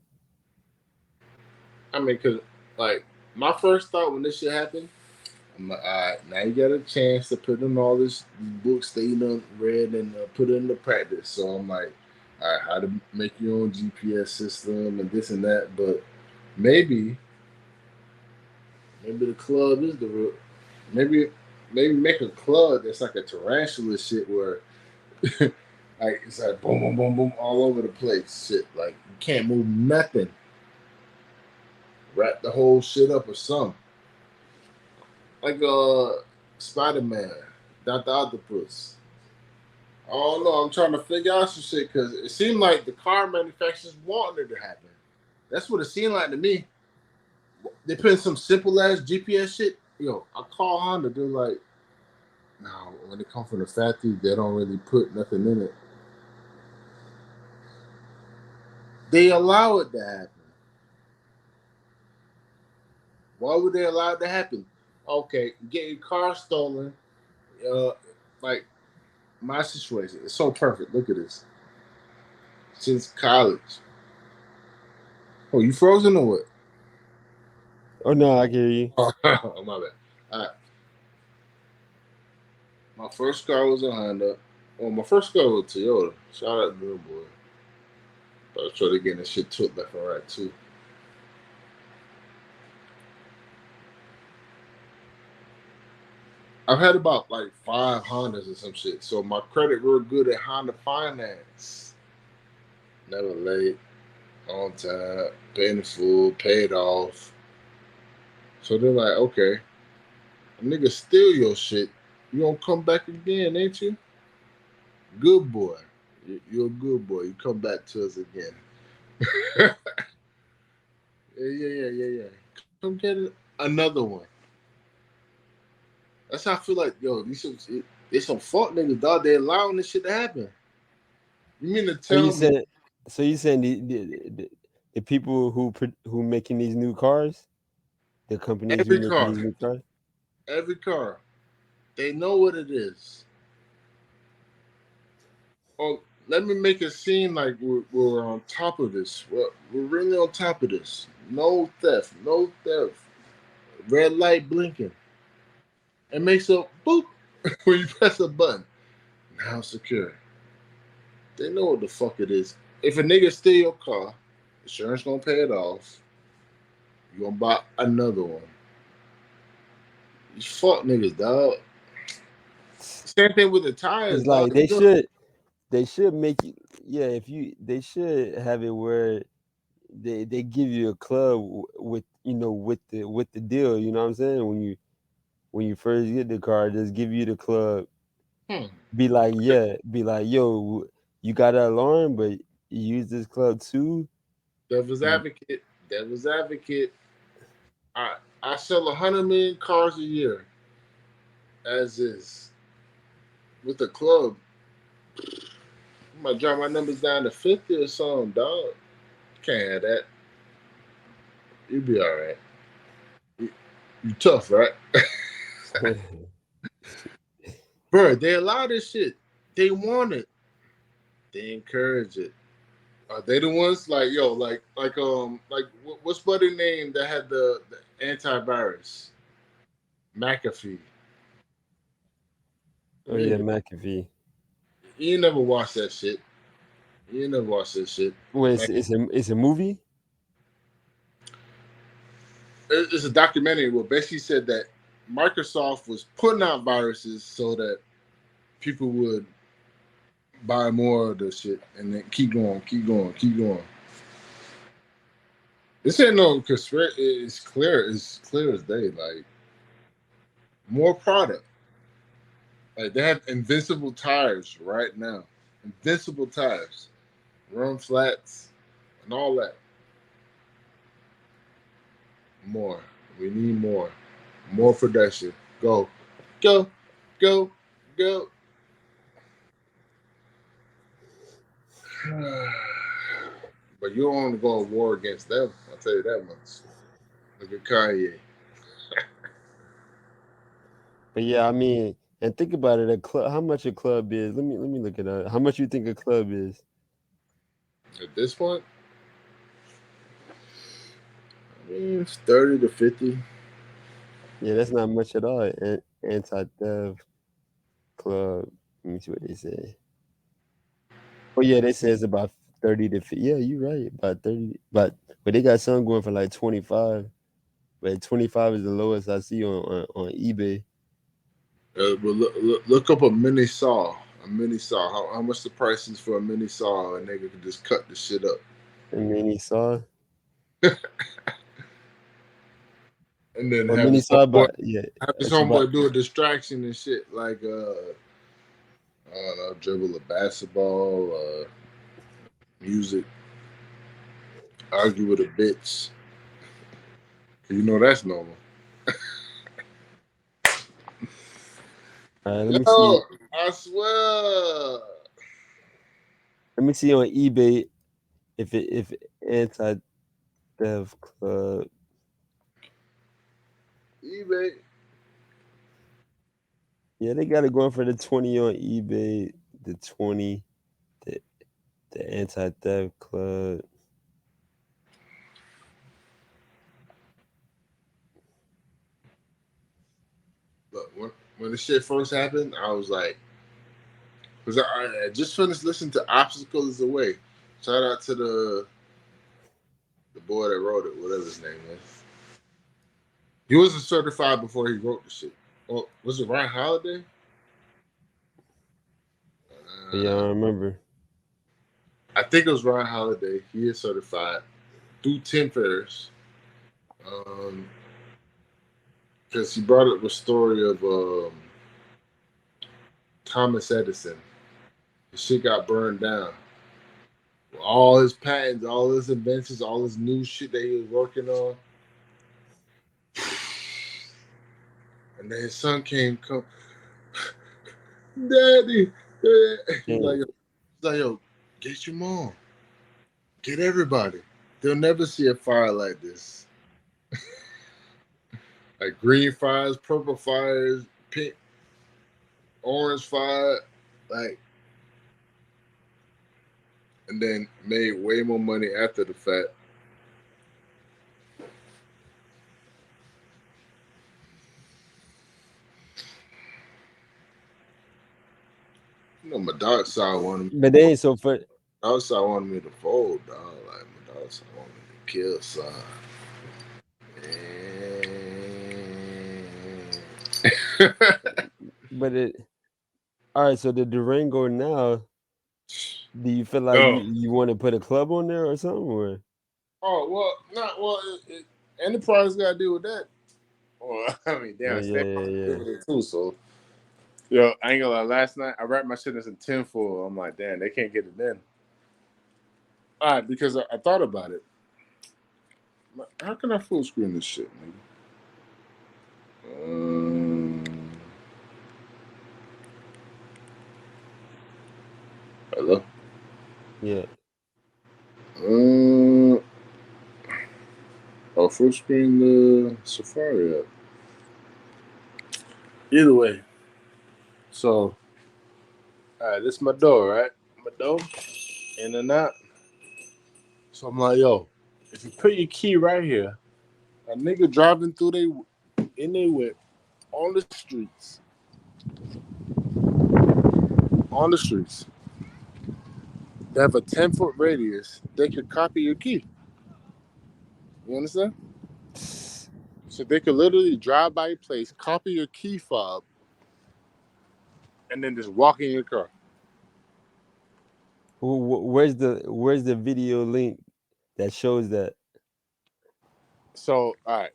I mean, cause like my first thought when this shit happened, I'm like, all right, now you got a chance to put in all these books that you done read and put it into practice. So I'm like, all right, how to make your own GPS system and this and that. But maybe, maybe the club is the real. Maybe, maybe make a club that's like a tarantula shit where, like it's like boom, boom, boom, boom all over the place. Shit, like you can't move nothing. Wrap the whole shit up or something. Like Spider Man, Doctor Octopus. I don't know. I'm trying to figure out some shit because it seemed like the car manufacturers wanted it to happen. That's what it seemed like to me. They put in some simple ass GPS shit. Yo, I call Honda. They're like, Now, when it comes from the factory, they don't really put nothing in it. They allow it to happen. Why would they allow it to happen? Okay, get your car stolen. Uh, like my situation, it's so perfect. Look at this. Since college. Oh, you frozen or what? Oh no, I hear you. Oh, my bad. All right. My first car was a Honda. Well, my first car was a Toyota. Shout out to them boy. But I was trying to get this shit took left and right too. I've had about like 5 Hondas or some shit. So my credit real good at Honda Finance. Never late, on time, paying the full, paid off. So they're like, okay, a nigga steal your shit. You gonna come back again, ain't you? Good boy. You're a good boy. You come back to us again. Yeah. Come get another one. That's how I feel like, yo, these some fuck niggas, dog. They allowing this shit to happen. You mean to So you tell me said, so you saying the people who making these new cars, the companies who every making car, these new cars? every car, they know what it is. Oh, let me make it seem like we're on top of this. We're really on top of this. No theft, no theft. Red light blinking. It makes a boop when you press a button. Now secure. They know what the fuck it is. If a nigga steal your car, insurance gonna pay it off. You gonna buy another one. These fuck niggas, dog. Same thing with the tires, It's dog. like they should make you, yeah, if you they should have it where they give you a club with, with the deal, you know what I'm saying? When you first get the car, just give you the club. Hmm. Be like, yo, you got an alarm, but you use this club too. Devil's You- advocate. Devil's advocate. I sell 100 million cars a year, as is. With the club, I might drop my numbers down to 50 or something, dog. Can't have that. You be all right. You tough, right? Bro, they allow this shit. They want it. They encourage it. Are they the ones like yo, what's buddy name that had the antivirus? McAfee. Oh yeah, Nigga, McAfee. you never watched that shit. You never watched that shit. Well, Mac- it's a movie. It's a documentary where basically said that Microsoft was putting out viruses so that people would buy more of the shit and then keep going, keep going, keep going. This ain't no conspiracy. It's clear. It's clear as day. Like more product. Like they have invincible tires right now. Invincible tires, run flats, and all that. More. We need more. More production. Go, go, go, go. But you don't want to go to war against them. I'll tell you that much. Look at Kanye. But yeah, I mean, and think about it, a club. How much a club is? Let me look it up. How much you think a club is? At this point, I mean, it's 30 to 50. Yeah, that's not much at all. Anti-theft club. Let me see what they say. Oh yeah, they say it's about 30 to 50. Yeah, you're right. About 30. But they got some going for like 25. But 25 is the lowest I see on eBay. But look up a mini saw. A mini saw. How much the price is for a mini saw? A nigga can just cut the shit up. A mini saw. And then Or mini saw, but yeah, have his it's about homeboy do a distraction and shit like I don't know, dribble a basketball, music, argue with a bitch. You know that's normal. Let me Yo, see. I swear. Let me see on eBay if anti-theft club. eBay. Yeah, they got it going for the 20 on eBay. The 20, the anti-theft club. Look, when the shit first happened, I was like, because I just finished listening to Obstacles Away. Shout out to the boy that wrote it, whatever his name is. He wasn't certified before he wrote the shit. Oh, was it Ryan Holiday? Yeah, I remember. I think it was Ryan Holiday. He is certified through Tim Ferriss. Because he brought up the story of Thomas Edison. The shit got burned down. All his patents, all his inventions, all his new shit that he was working on. And then his son come, Daddy. He's like, yo, get your mom. Get everybody. They'll never see a fire like this. Like green fires, purple fires, pink, orange fire, like, and then made way more money after the fact. You know, my dark side wanted me. But they ain't so funny. Dark side wanted me to fold, dog. Like my dark side wanted me to kill son. But all right. So the Durango now, do you feel like No. you want to put a club on there or something? Or? Oh well, not well. Enterprise got to deal with that. Well, I mean, damn, Yeah. deal with it too. So, yo, I ain't gonna lie. Last night I wrapped my shit in some tinfoil. I'm like, damn, they can't get it in. All right, because I thought about it. How can I full screen this shit, nigga? Hello. Yeah. Full screen the Safari app. Either way. So, all right, this is my door, right? My door, in and out. So I'm like, yo, if you put your key right here, a nigga driving through in their whip on the streets, they have a 10-foot radius, they could copy your key. You understand? So they could literally drive by your place, copy your key fob, and then just walk in your car. Where's the video link that shows that? So, all right,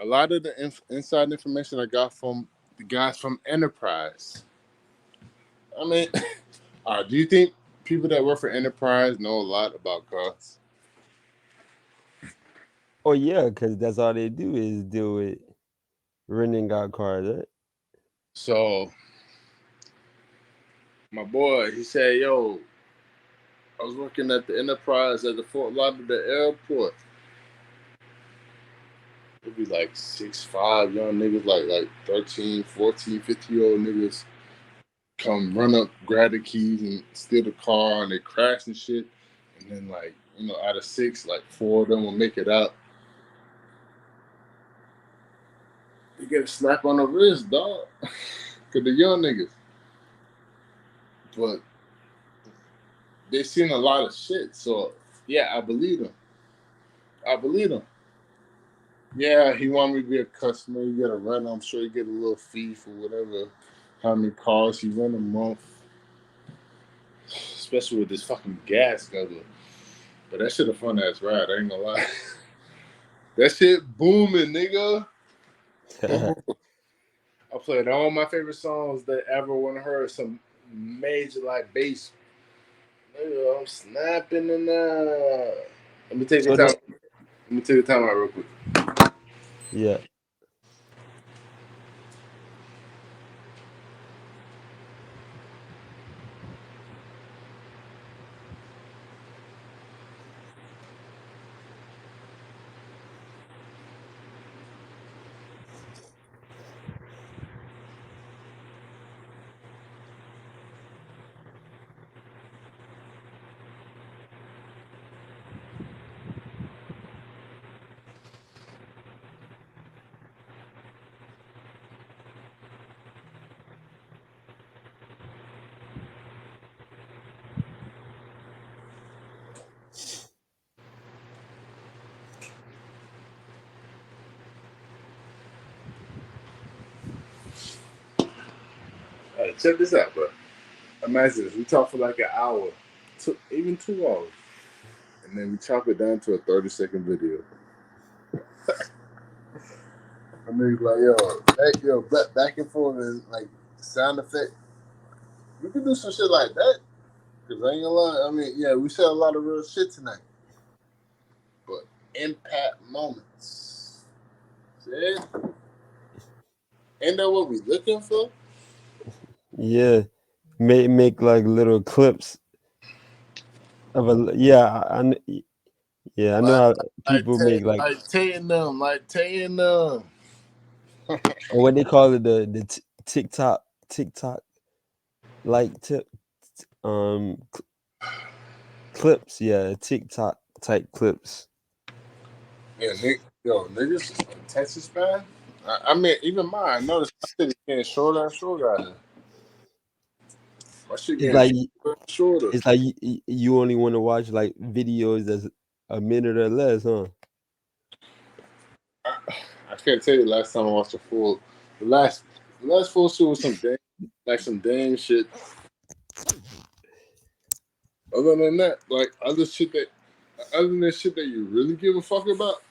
a lot of the inside information I got from the guys from Enterprise. I mean, all right, do you think people that work for Enterprise know a lot about cars? Oh yeah, because that's all they do is deal with renting out cars, right? So, my boy, he said, yo, I was working at the Enterprise at the Fort Lauderdale airport. It'd be like 6'5" young niggas, like 13, 14, 15-year-old niggas come run up, grab the keys, and steal the car, and they crash and shit. And then, like, you know, out of 6, like 4 of them will make it out. They get a slap on the wrist, dog. Because the young niggas. But they seen a lot of shit. So, yeah, I believe them. Yeah, he wanted me to be a customer. You get a rent. I'm sure you get a little fee for whatever, how many cars you rent a month. Especially with this fucking gas guzzler. But that shit a fun ass ride. I ain't gonna lie. That shit booming, nigga. I played all my favorite songs that ever want to hear some major like bass. Nigga, I'm snapping and Let me take the time. Let me take the time out real quick. Yeah. check this out, bro. Imagine this. We talk for like an hour, even 2 hours, and then we chop it down to a 30-second video. I mean, like, back and forth and like sound effect. We can do some shit like that. Cause I ain't gonna lie. I mean, yeah, we said a lot of real shit tonight, but impact moments. See? Ain't that what we looking for? Yeah, make like little clips of a yeah. I know Like, how people make like like Tay them, like Tay them. or what they call it the TikTok like tip clips. Yeah, TikTok type clips. Yeah, niggas attention span. I mean, even mine. I noticed my shit is getting shorter and shorter out here. My shit It's getting like shorter and shorter. it's like you only want to watch like videos that's a minute or less, huh? I, I can't tell you the last time I watched a full. The last, the last full shit was some damn shit. Other than that, like other than that shit that you really give a fuck about,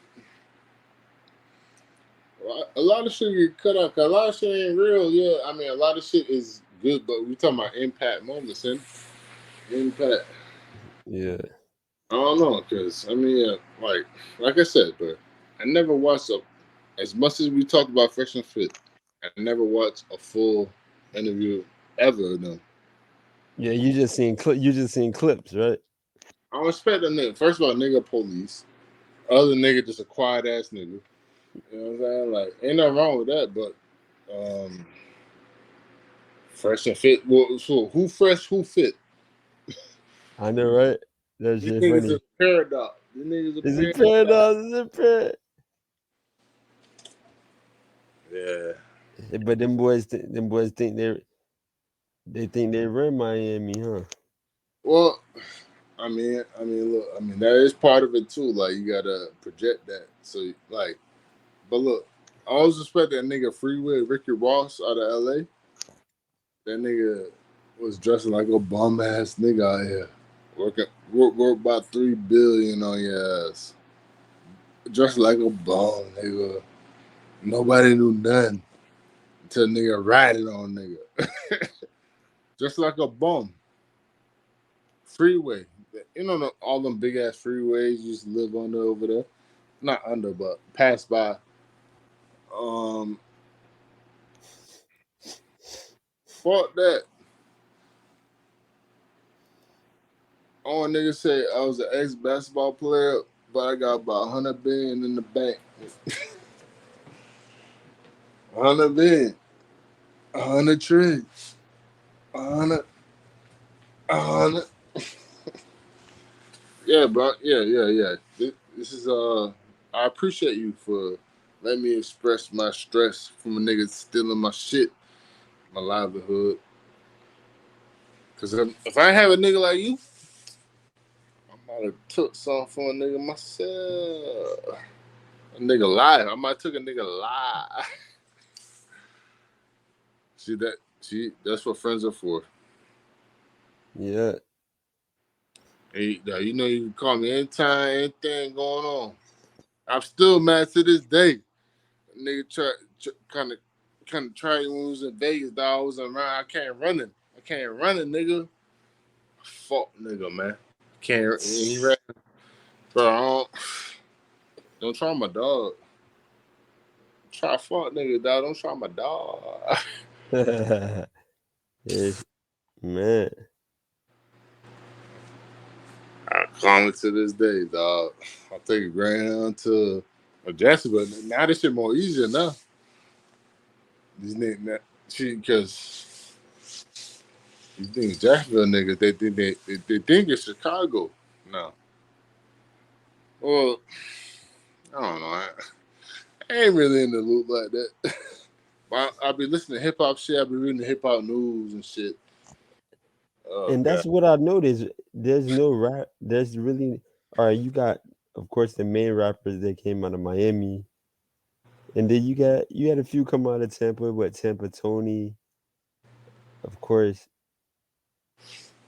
a lot of shit get cut out. 'Cause a lot of shit ain't real. Yeah, I mean, a lot of shit is good, but we talking about impact moments and impact. Yeah, I don't know, cause I mean, like I said, but I never watched as much as we talked about Fresh and Fit. I never watched a full interview ever. No, yeah. You just seen clips, right? I don't expect a nigga. First of all, nigga police. Other nigga just a quiet ass nigga. You know what I'm saying? Like, ain't nothing wrong with that, but um, Fresh and Fit. Well, so who fresh, who fit? I know, right? That These shit niggas is funny. a paradox. These niggas a Is it paradox. paradox? Is it paradox? Yeah. But them boys think they think they run Miami, huh? Well, look, I mean that is part of it too. Like you gotta project that. So like, but look, I always respect that nigga Freeway Ricky Ross out of LA. That nigga was dressing like a bum ass nigga out here. Work about 3 billion on your ass. Dressed like a bum, nigga. Nobody knew nothing until nigga riding on nigga. Just like a bum. Freeway. You know all them big ass freeways you used to live under over there? Not under, but pass by. Um Fuck that. All niggas say I was an ex basketball player, but I got about 100 billion in the bank. 100 billion. 100 trillion. 100. 100. Yeah, bro. Yeah. This is I appreciate you for letting me express my stress from a nigga stealing my shit, my livelihood. Cause if I have a nigga like you, I might have took something from a nigga myself. A nigga live. I might took a nigga live. See that? See, that's what friends are for. Yeah. Hey, now, you know you can call me anytime, anything going on. I'm still mad to this day. Nigga kind of tried when we was in Vegas, dog. I was around. I can't run it, nigga. Fuck, nigga, man. Can't. He ran, bro. Don't try my dog. Try fuck, nigga, dog. Don't try my dog. Yes, man. I call it to this day, dog. I take a Greyhound to Jackson, but now this shit more easier now. These niggas, because these niggas Jacksonville niggas, they think it's Chicago. No. Well, I don't know. I ain't really in the loop like that. I'll be listening to hip hop shit. I'll be reading the hip hop news and shit. Oh And god. that's what I noticed. There's no rap. There's really all right. You got, of course, the main rappers that came out of Miami, and then you had a few come out of Tampa. What Tampa Tony? of course,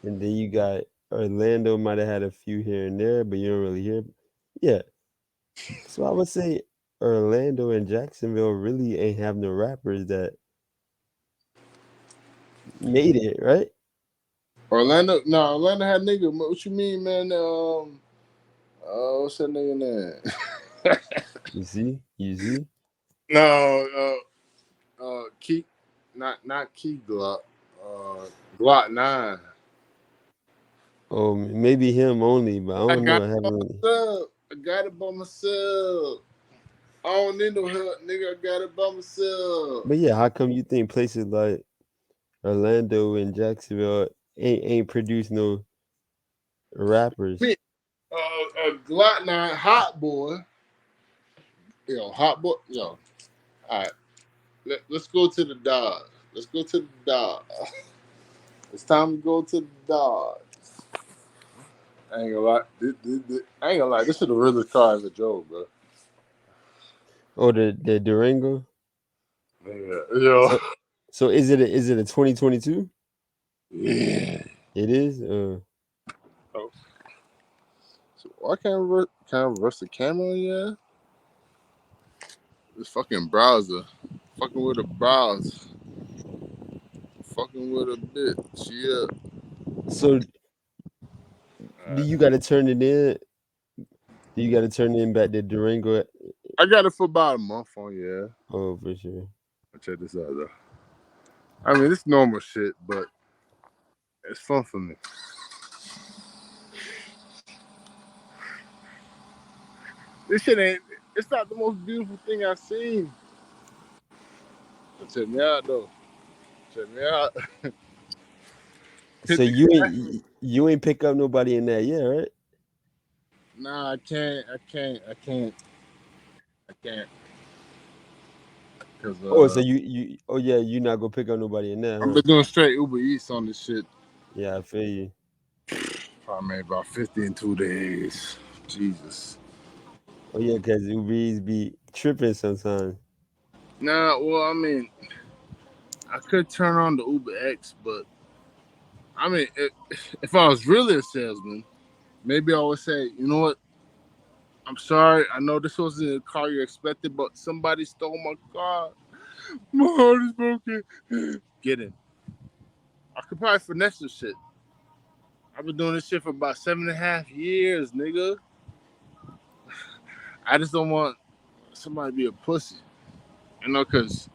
and then you got Orlando might have had a few here and there, but you don't really hear. Yeah, so I would say Orlando and Jacksonville really ain't have no rappers that made it, right? Orlando had nigga. What you mean, man? What's that nigga name? You see. No, Key, not Key Glock, Glock 9. Oh, maybe him only, but I I don't know. got I it by haven't. myself. I got it by myself. I don't need no help, nigga. I got it by myself. But yeah, how come you think places like Orlando and Jacksonville ain't produce no rappers? Me, Glock 9, Hot Boy. Hot Boy. All right. Let's go to the Dodge. Let's go to the Dodge. It's time to go to the Dodge. I ain't gonna lie. I ain't gonna lie. This is the realest car I ever drove, bro. Oh, the Durango. Yeah. So is it a 2022? Yeah. It is. Oh. So why can't I reverse the camera? Yeah. This fucking browser. Fucking with a browser. Fucking with a bitch. Yeah. So do you got to turn it in? Do you got to turn in back the Durango? I got it for about a month on, yeah. Oh, for sure. Check this out, though. I mean, it's normal shit, but it's fun for me. This shit ain't, it's not the most beautiful thing I've seen. But check me out, though. Check me out. So you ain't pick up nobody in that yet, right? Nah, I can't. Cause So you oh yeah, you not gonna pick up nobody in that, I've huh? been doing straight Uber Eats on this shit. Yeah, I feel you. Probably made about 50 in 2 days. Jesus. Oh yeah, cause Uber Eats be tripping sometimes. Nah, well, I mean, I could turn on the Uber X, but I mean, if I was really a salesman, maybe I would say, you know what? I'm sorry. I know this wasn't the car you expected, but somebody stole my car. My heart is broken. Get in. I could probably finesse this shit. I've been doing this shit for about 7.5 years, nigga. I just don't want somebody to be a pussy. Because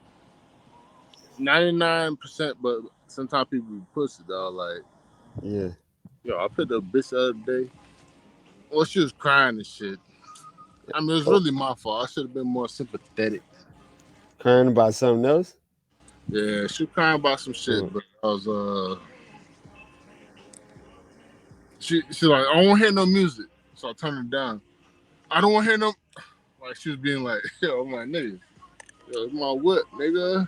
99%, but sometimes people be pussy, dog. Like, Yeah. yo, I picked up a bitch the other day. Well, she was crying and shit. I mean, it was Oh, really my fault. I should have been more sympathetic. crying about something else? Yeah, she was crying about some shit, Oh, but I was she like, I don't want to hear no music, so I turned it down. I don't want to hear no, like she was being like, yo, I'm like, nigga, yo, it's my whip, nigga.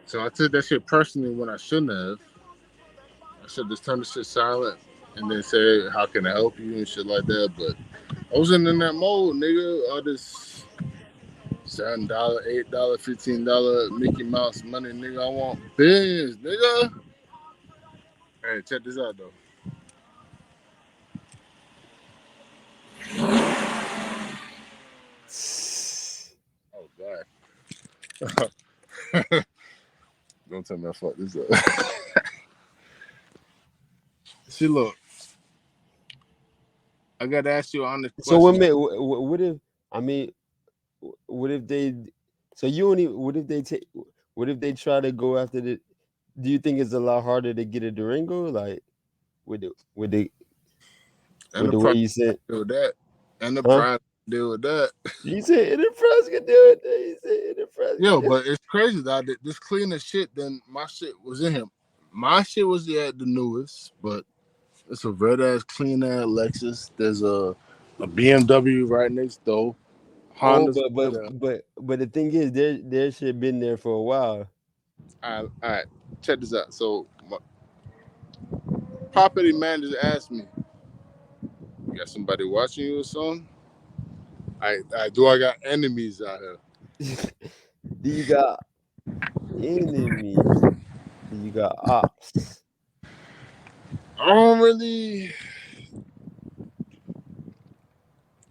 So I took that shit personally when I shouldn't have. I should just turn the shit silent and then say, how can I help you and shit like that. But I wasn't in that mode, nigga. All this $7, $8, $15 Mickey Mouse money, nigga. I want billions, nigga. Hey, check this out though. Oh god. Don't tell me I fucked this up. See, look, I gotta ask you an honest so what question. may what if I mean what if they so you only what if they take what if they try to go after the do you think it's a lot harder to get a Durango like with the way Enterprise you said, deal with that. huh? Enterprise deal with that. You said Enterprise can do it. You said Enterprise can Yo, do it. but it's crazy that this cleaner shit than my shit was in him. My shit was the newest, but it's a red ass clean ass Lexus. There's a BMW right next door. Oh, Honda's over there. but the thing is, their shit been there for a while. All right, check this out. So my property manager asked me, "You got somebody watching you or something?" I got enemies out here. Do you got enemies? You got ops. I don't really.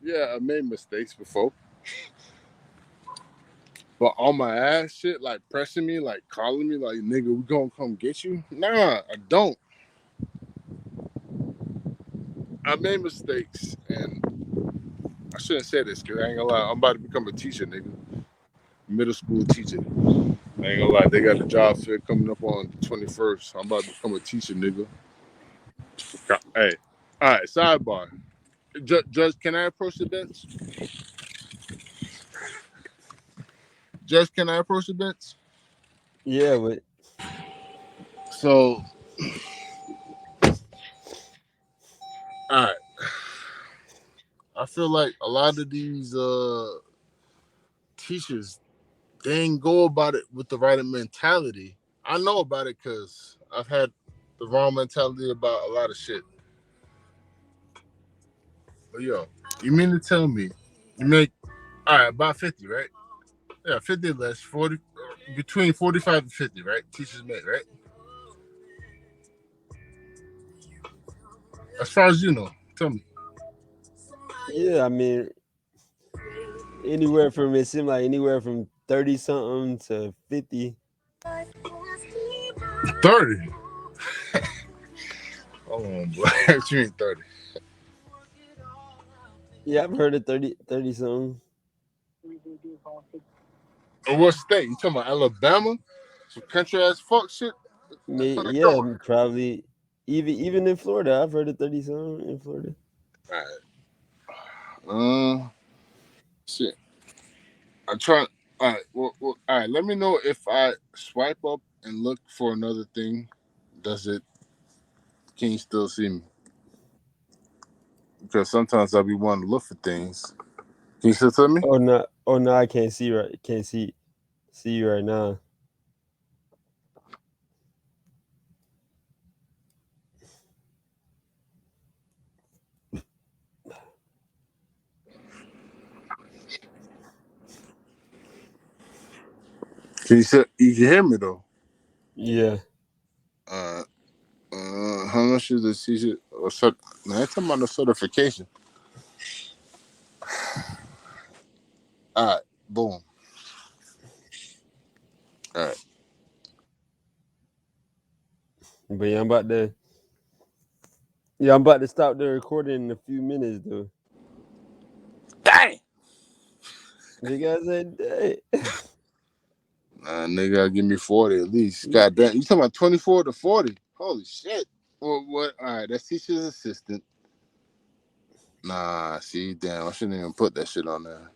Yeah, I made mistakes before. But on my ass shit, like pressing me, like calling me, like, nigga, we gonna come get you? Nah, I don't. I made mistakes, and I shouldn't say this, because I ain't gonna lie, I'm about to become a teacher, nigga. Middle school teacher. I ain't gonna lie, they got the job fair coming up on the 21st. I'm about to become a teacher, nigga. Hey, all right, sidebar. Judge, can I approach the bench? Judge, can I approach the bench? Yeah, but So, all right. I feel like a lot of these teachers, they ain't go about it with the right mentality. I know about it because I've had the wrong mentality about a lot of shit. But yo, you mean to tell me you make all right about 50, right? Yeah, 50 less 40, between 45 and 50, right? Teachers make, right? As far as you know, tell me. yeah, I mean, it seemed like anywhere from 30 something to 50. 30. Hold on, boy. What you mean 30? Yeah, I've heard of 30 something. Or what state? You talking about Alabama? Some country ass fuck shit? Yeah, probably even in Florida. I've heard of 30 something in Florida. All right. Shit. I'm trying. All right. All right. Let me know if I swipe up and look for another thing. Does it? Can you still see me? Because sometimes I'll be wanting to look for things. Can you still see me? Oh no, I can't see right. Can't see you right now. Can you see? You can hear me though. Yeah. Uh, how much is the season? Now, I'm talking about the certification. All right. Boom. All right. But I'm about to stop the recording in a few minutes though. Dang. The guy said, hey. Nah, nigga, give me 40 at least. God damn. You talking about 24 to 40? Holy shit. Well, what? All right. That's teacher's assistant. Nah, see, damn. I shouldn't even put that shit on there.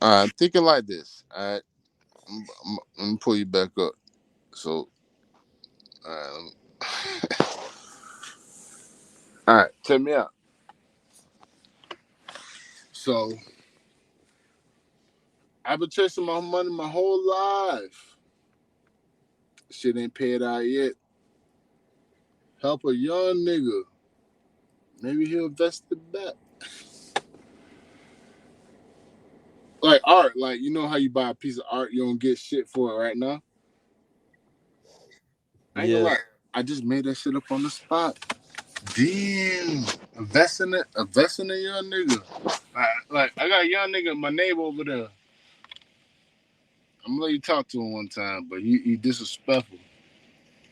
All right. I'm thinking like this. All right. Let me pull you back up. So, all right. All right. Check me out. So, I've been chasing my money my whole life. Shit ain't paid out yet. Help a young nigga. Maybe he'll invest it back. Like art, like you know how you buy a piece of art, you don't get shit for it right now. I ain't gonna Yeah. lie, I just made that shit up on the spot. Damn, investing in a young nigga. Like I got a young nigga, my neighbor over there. I'm gonna let you talk to him one time, but he disrespectful.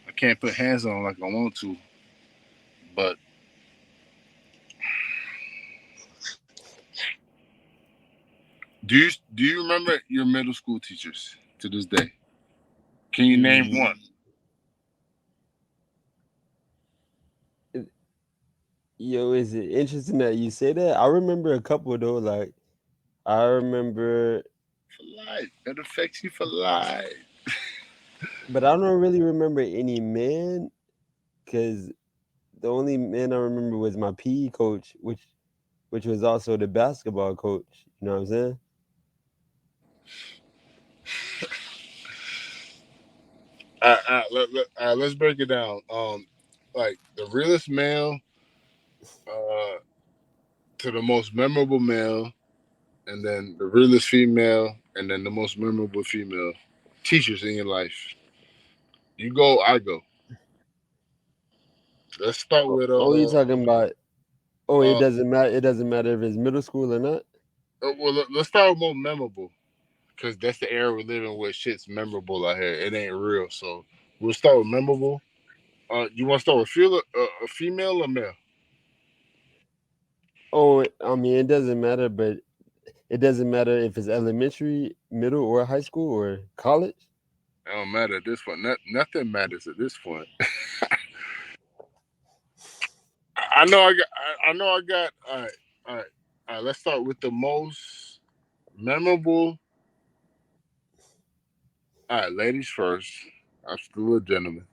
I can't put hands on him like I want to, but do you remember your middle school teachers to this day? Can you name one? Yo, is it interesting that you say that? I remember a couple though. Like I remember, For life. It affects you for life. but I don't really remember any men because the only man I remember was my PE coach, which was also the basketball coach. You know what I'm saying? Let's break it down. Like the realest male to the most memorable male, and then the realest female, and then the most memorable female. teachers in your life. You go, I go. Let's start with Oh, you talking about? Oh, it uh, doesn't matter. It doesn't matter if it's middle school or not. let's start with more memorable because that's the era we're living with. Shit's memorable out here. It ain't real, so we'll start with memorable. You want to start with a female or male? Oh, I mean, it doesn't matter, but it doesn't matter if it's elementary, middle, or high school or college. It don't matter at this point. Nothing matters at this point. I know I got. I know I got. All right, all right, all right. Let's start with the most memorable. All right, ladies first. I'm still a gentleman.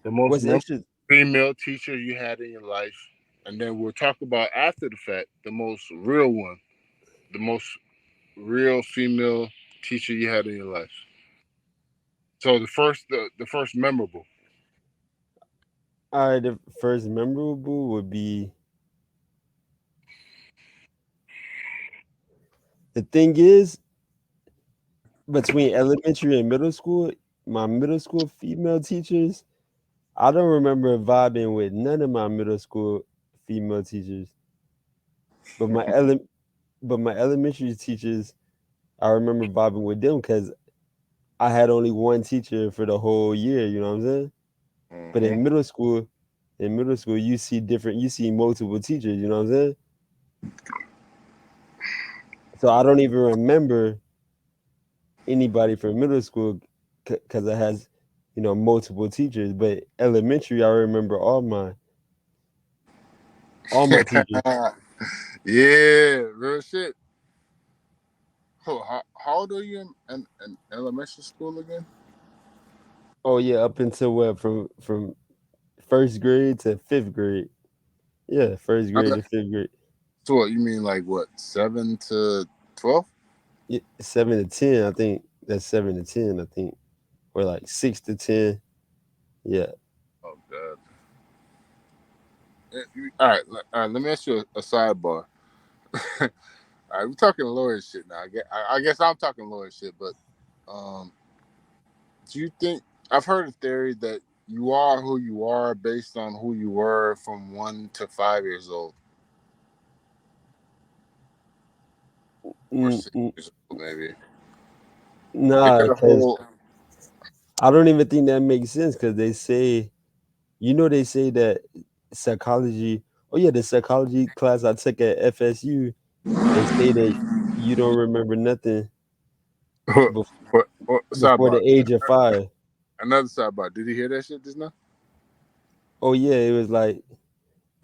The most What's memorable extra? female teacher you had in your life, and then we'll talk about after the fact the most real one, the most real female teacher you had in your life. So the first memorable. All right, the first memorable would be. The thing is, between elementary and middle school, my middle school female teachers, I don't remember vibing with none of my middle school female teachers. But but my elementary teachers, I remember vibing with them because I had only one teacher for the whole year. You know what I'm saying? But Mm-hmm. in middle school, you see multiple teachers. You know what I'm saying? So I don't even remember anybody from middle school because I has, multiple teachers. But elementary, I remember all my teachers. Yeah, real shit. How old are you in elementary school again? Oh yeah, up until what from first grade to fifth grade. Yeah, first grade to fifth grade. So what you mean like what 7 to 12? Yeah, 7 to 10, I think that's 7 to 10, I think, or like 6 to 10. Yeah. Oh god. All right. Let me ask you a sidebar. All right, we're talking lawyer shit now. I guess I'm talking lawyer shit, but um, do you think I've heard a theory that you are who you are based on who you were from 1 to 5 years old, or Mm, six mm, years old, maybe? Is nah, that a because whole? I don't even think that makes sense. Because they say, they say that psychology. Oh yeah, the psychology class I took at FSU. They say that you don't remember nothing before Sidebar. the age of 5. Another sidebar. Did you hear that shit just now? Oh yeah, it was like,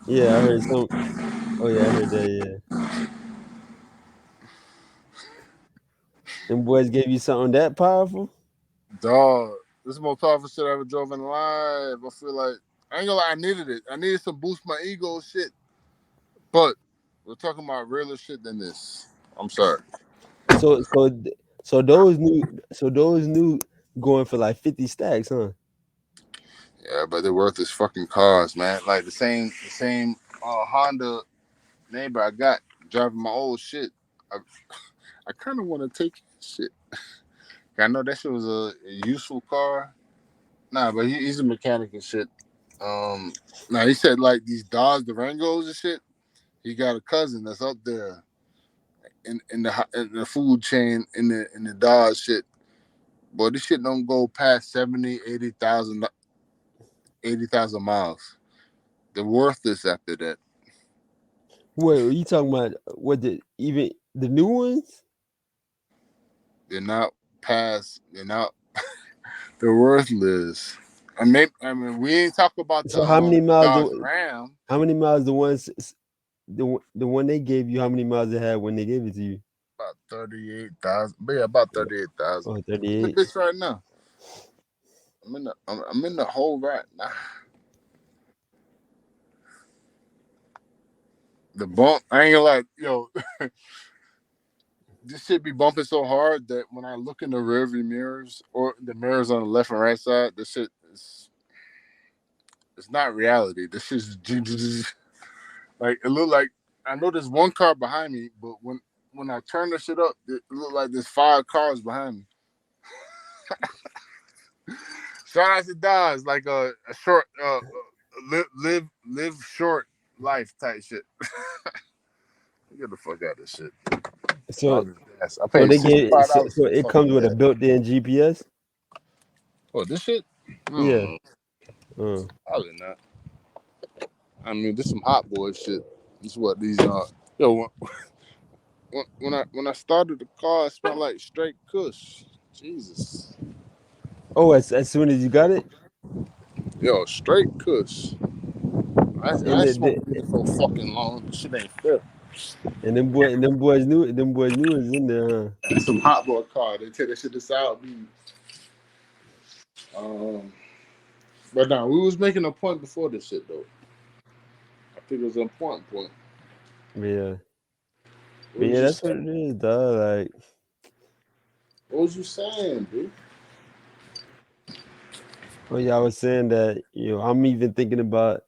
yeah, I heard some. Oh yeah, I heard that. Yeah, them boys gave you something that powerful. Dog, this is the most powerful shit I ever drove in life. I feel like I ain't gonna lie, I needed it. I needed to boost my ego shit. But we're talking about realer shit than this. I'm sorry. So so so those new going for like 50 stacks, huh? Yeah, but they're worth his fucking cars, man. Like the same Honda neighbor I got driving my old shit. I, I kind of want to take his shit. I know that shit was a useful car. Nah, but he's a mechanic and shit. Now he said like these Dodge Durangos and shit. He got a cousin that's up there in the food chain in the Dodge shit. Boy, this shit don't go past 70, 80,000 miles. They're worthless after that. Wait, are you talking about what the new ones? They're not past. They're not. They're worthless. I mean, we ain't talk about the So how many miles Dodge Ram. how many miles the one they gave you, how many miles it had when they gave it to you? About 38,000. But yeah, about 38,000. Oh, The 38. bitch right now. I'm in the hole right now. The bump. I ain't gonna lie, yo. This shit be bumping so hard that when I look in the rearview mirrors or the mirrors on the left and right side, this shit is it's not reality. This is like it look like I know there's one car behind me, but when I turn this shit up, it look like there's 5 cars behind me. Shout out to Dodge, like a short, live short life type shit. Get the fuck out of this shit. So I so paid they gave $65 so for the it comes fucking with a gas. built-in GPS. Oh, this shit? Yeah. Probably not. I mean, this some hot boy shit. This is what these are. Yo, when I started the car, it smelled like straight Kush. Jesus. Oh, as soon as you got it, Yo, straight Kush. and I smoked weed for fucking long. This shit ain't fair. them boys knew it was in there. Huh? That's some hot boy car. They take that shit to South Beach. But nah, we was making a point before this shit though. I think it was an important point. Yeah. What But was yeah, you that's what saying? it is, dog. Like, What was you saying, dude? oh yeah, I was saying that, I'm even thinking about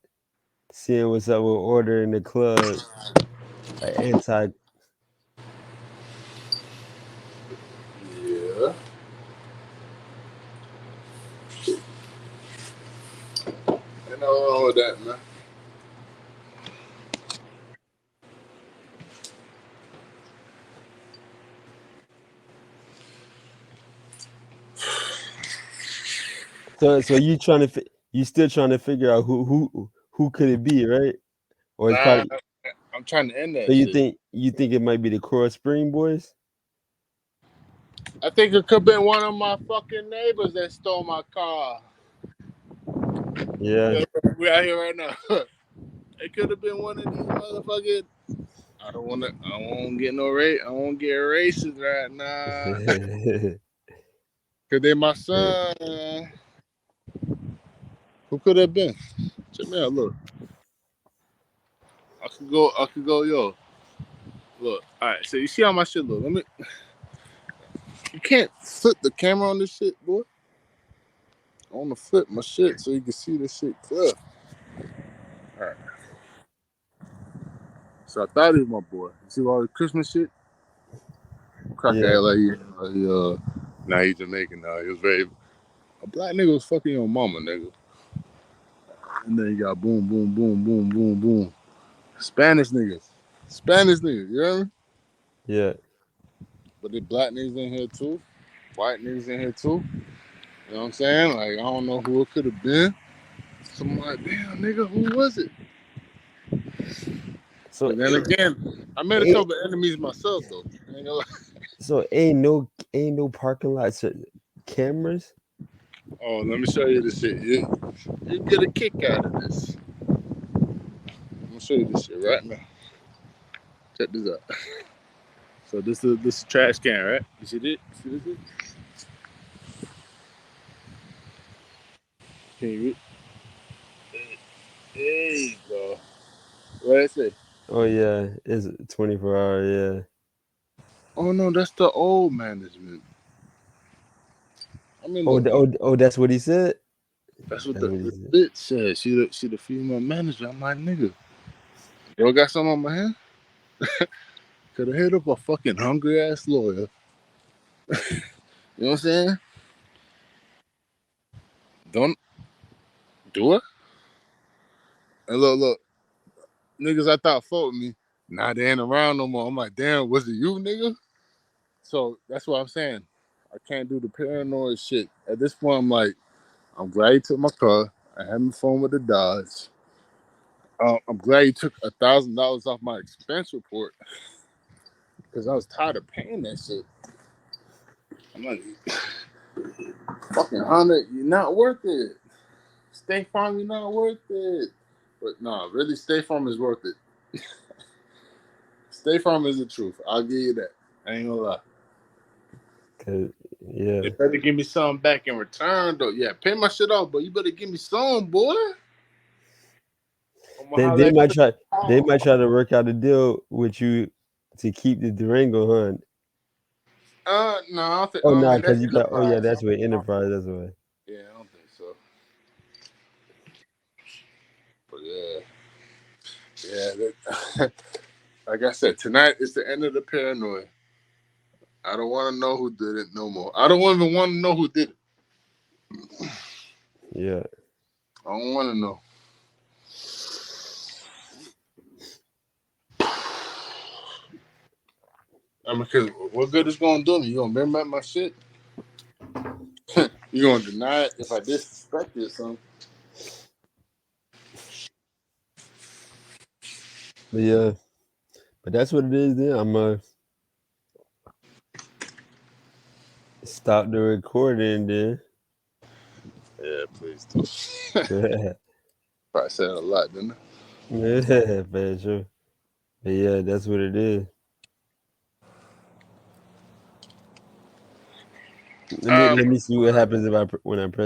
seeing what's up with Order in the club, like anti. Yeah. Ain't no wrong with that, man. So you still trying to figure out who could it be, right? Or it's Nah, probably I'm trying to end so that shit. you think it might be the Coral Spring Boys? I think it could have been one of my fucking neighbors that stole my car. Yeah, We out here right now. It could have been one of these motherfuckers. I don't get no rate. I won't get racist right now. Cause they my son. Who could have been? Check me out. Look, I could go. Yo, look. All right. So you see how my shit look? You can't flip the camera on this shit, boy. I want to flip my shit so you can see this shit clear. All right. So I thought he was my boy. You see all the Christmas shit? Cracker yeah, act like nah, he Jamaican now. He was very a black nigga was fucking your mama, nigga. And then you got boom, boom, boom, boom, boom, boom. Spanish niggas. You know what I mean? yeah. But the black niggas in here too. White niggas in here too. You know what I'm saying? Like, I don't know who it could have been. Somebody, damn, nigga, who was it? So But then again, I made a ain't couple of enemies myself, though. Ain't gonna lie. ain't no parking lots cameras. Oh, let me show you this shit. You get a kick out of this. I'm gonna show you this shit right now. Check this out. So this is a trash can, right? You see this? See this? Shit? Can you read? There you go. What I say? Oh yeah, it's 24 hour. Yeah. Oh no, that's the old management. I mean, look, That's what he said. that's what That's the, what he the said. bitch said. She the female manager. I'm like, nigga, yo, got something on my hand? Could have hit up a fucking hungry ass lawyer. You know what I'm saying? Don't do it. And look, niggas I thought fought me. Nah, they ain't around no more. I'm like, damn, was it you, nigga? So that's what I'm saying. I can't do the paranoid shit. At this point, I'm like, I'm glad he took my car. I had my phone with the Dodge. I'm glad he took $1,000 off my expense report because I was tired of paying that shit. I'm like, fucking Honda, you're not worth it. State Farm, you're not worth it. But no, really, State Farm is worth it. State Farm is the truth. I'll give you that. I ain't gonna lie. Yeah. They better give me something back in return, though. Yeah, pay my shit off, but you better give me some, boy. I'm gonna They holler they at might you. try they might try to work out a deal with you to keep the Durango, huh? No, I don't think. Oh no, Man, because that's you got Enterprise. that's way Enterprise, that's way. Yeah, I don't think so. But yeah. Like I said, tonight is the end of the paranoia. I don't want to know who did it no more. I don't even want to know who did it. Yeah. I don't want to know. I mean, because what good is going to do me? You going to bring back my shit? You going to deny it if I disrespect it or something? But yeah. But that's what it is then. I'm going to stop the recording then. Yeah, please do. Yeah. Probably said a lot, didn't I? Yeah, for sure. But yeah, that's what it is. Let me see what happens when I press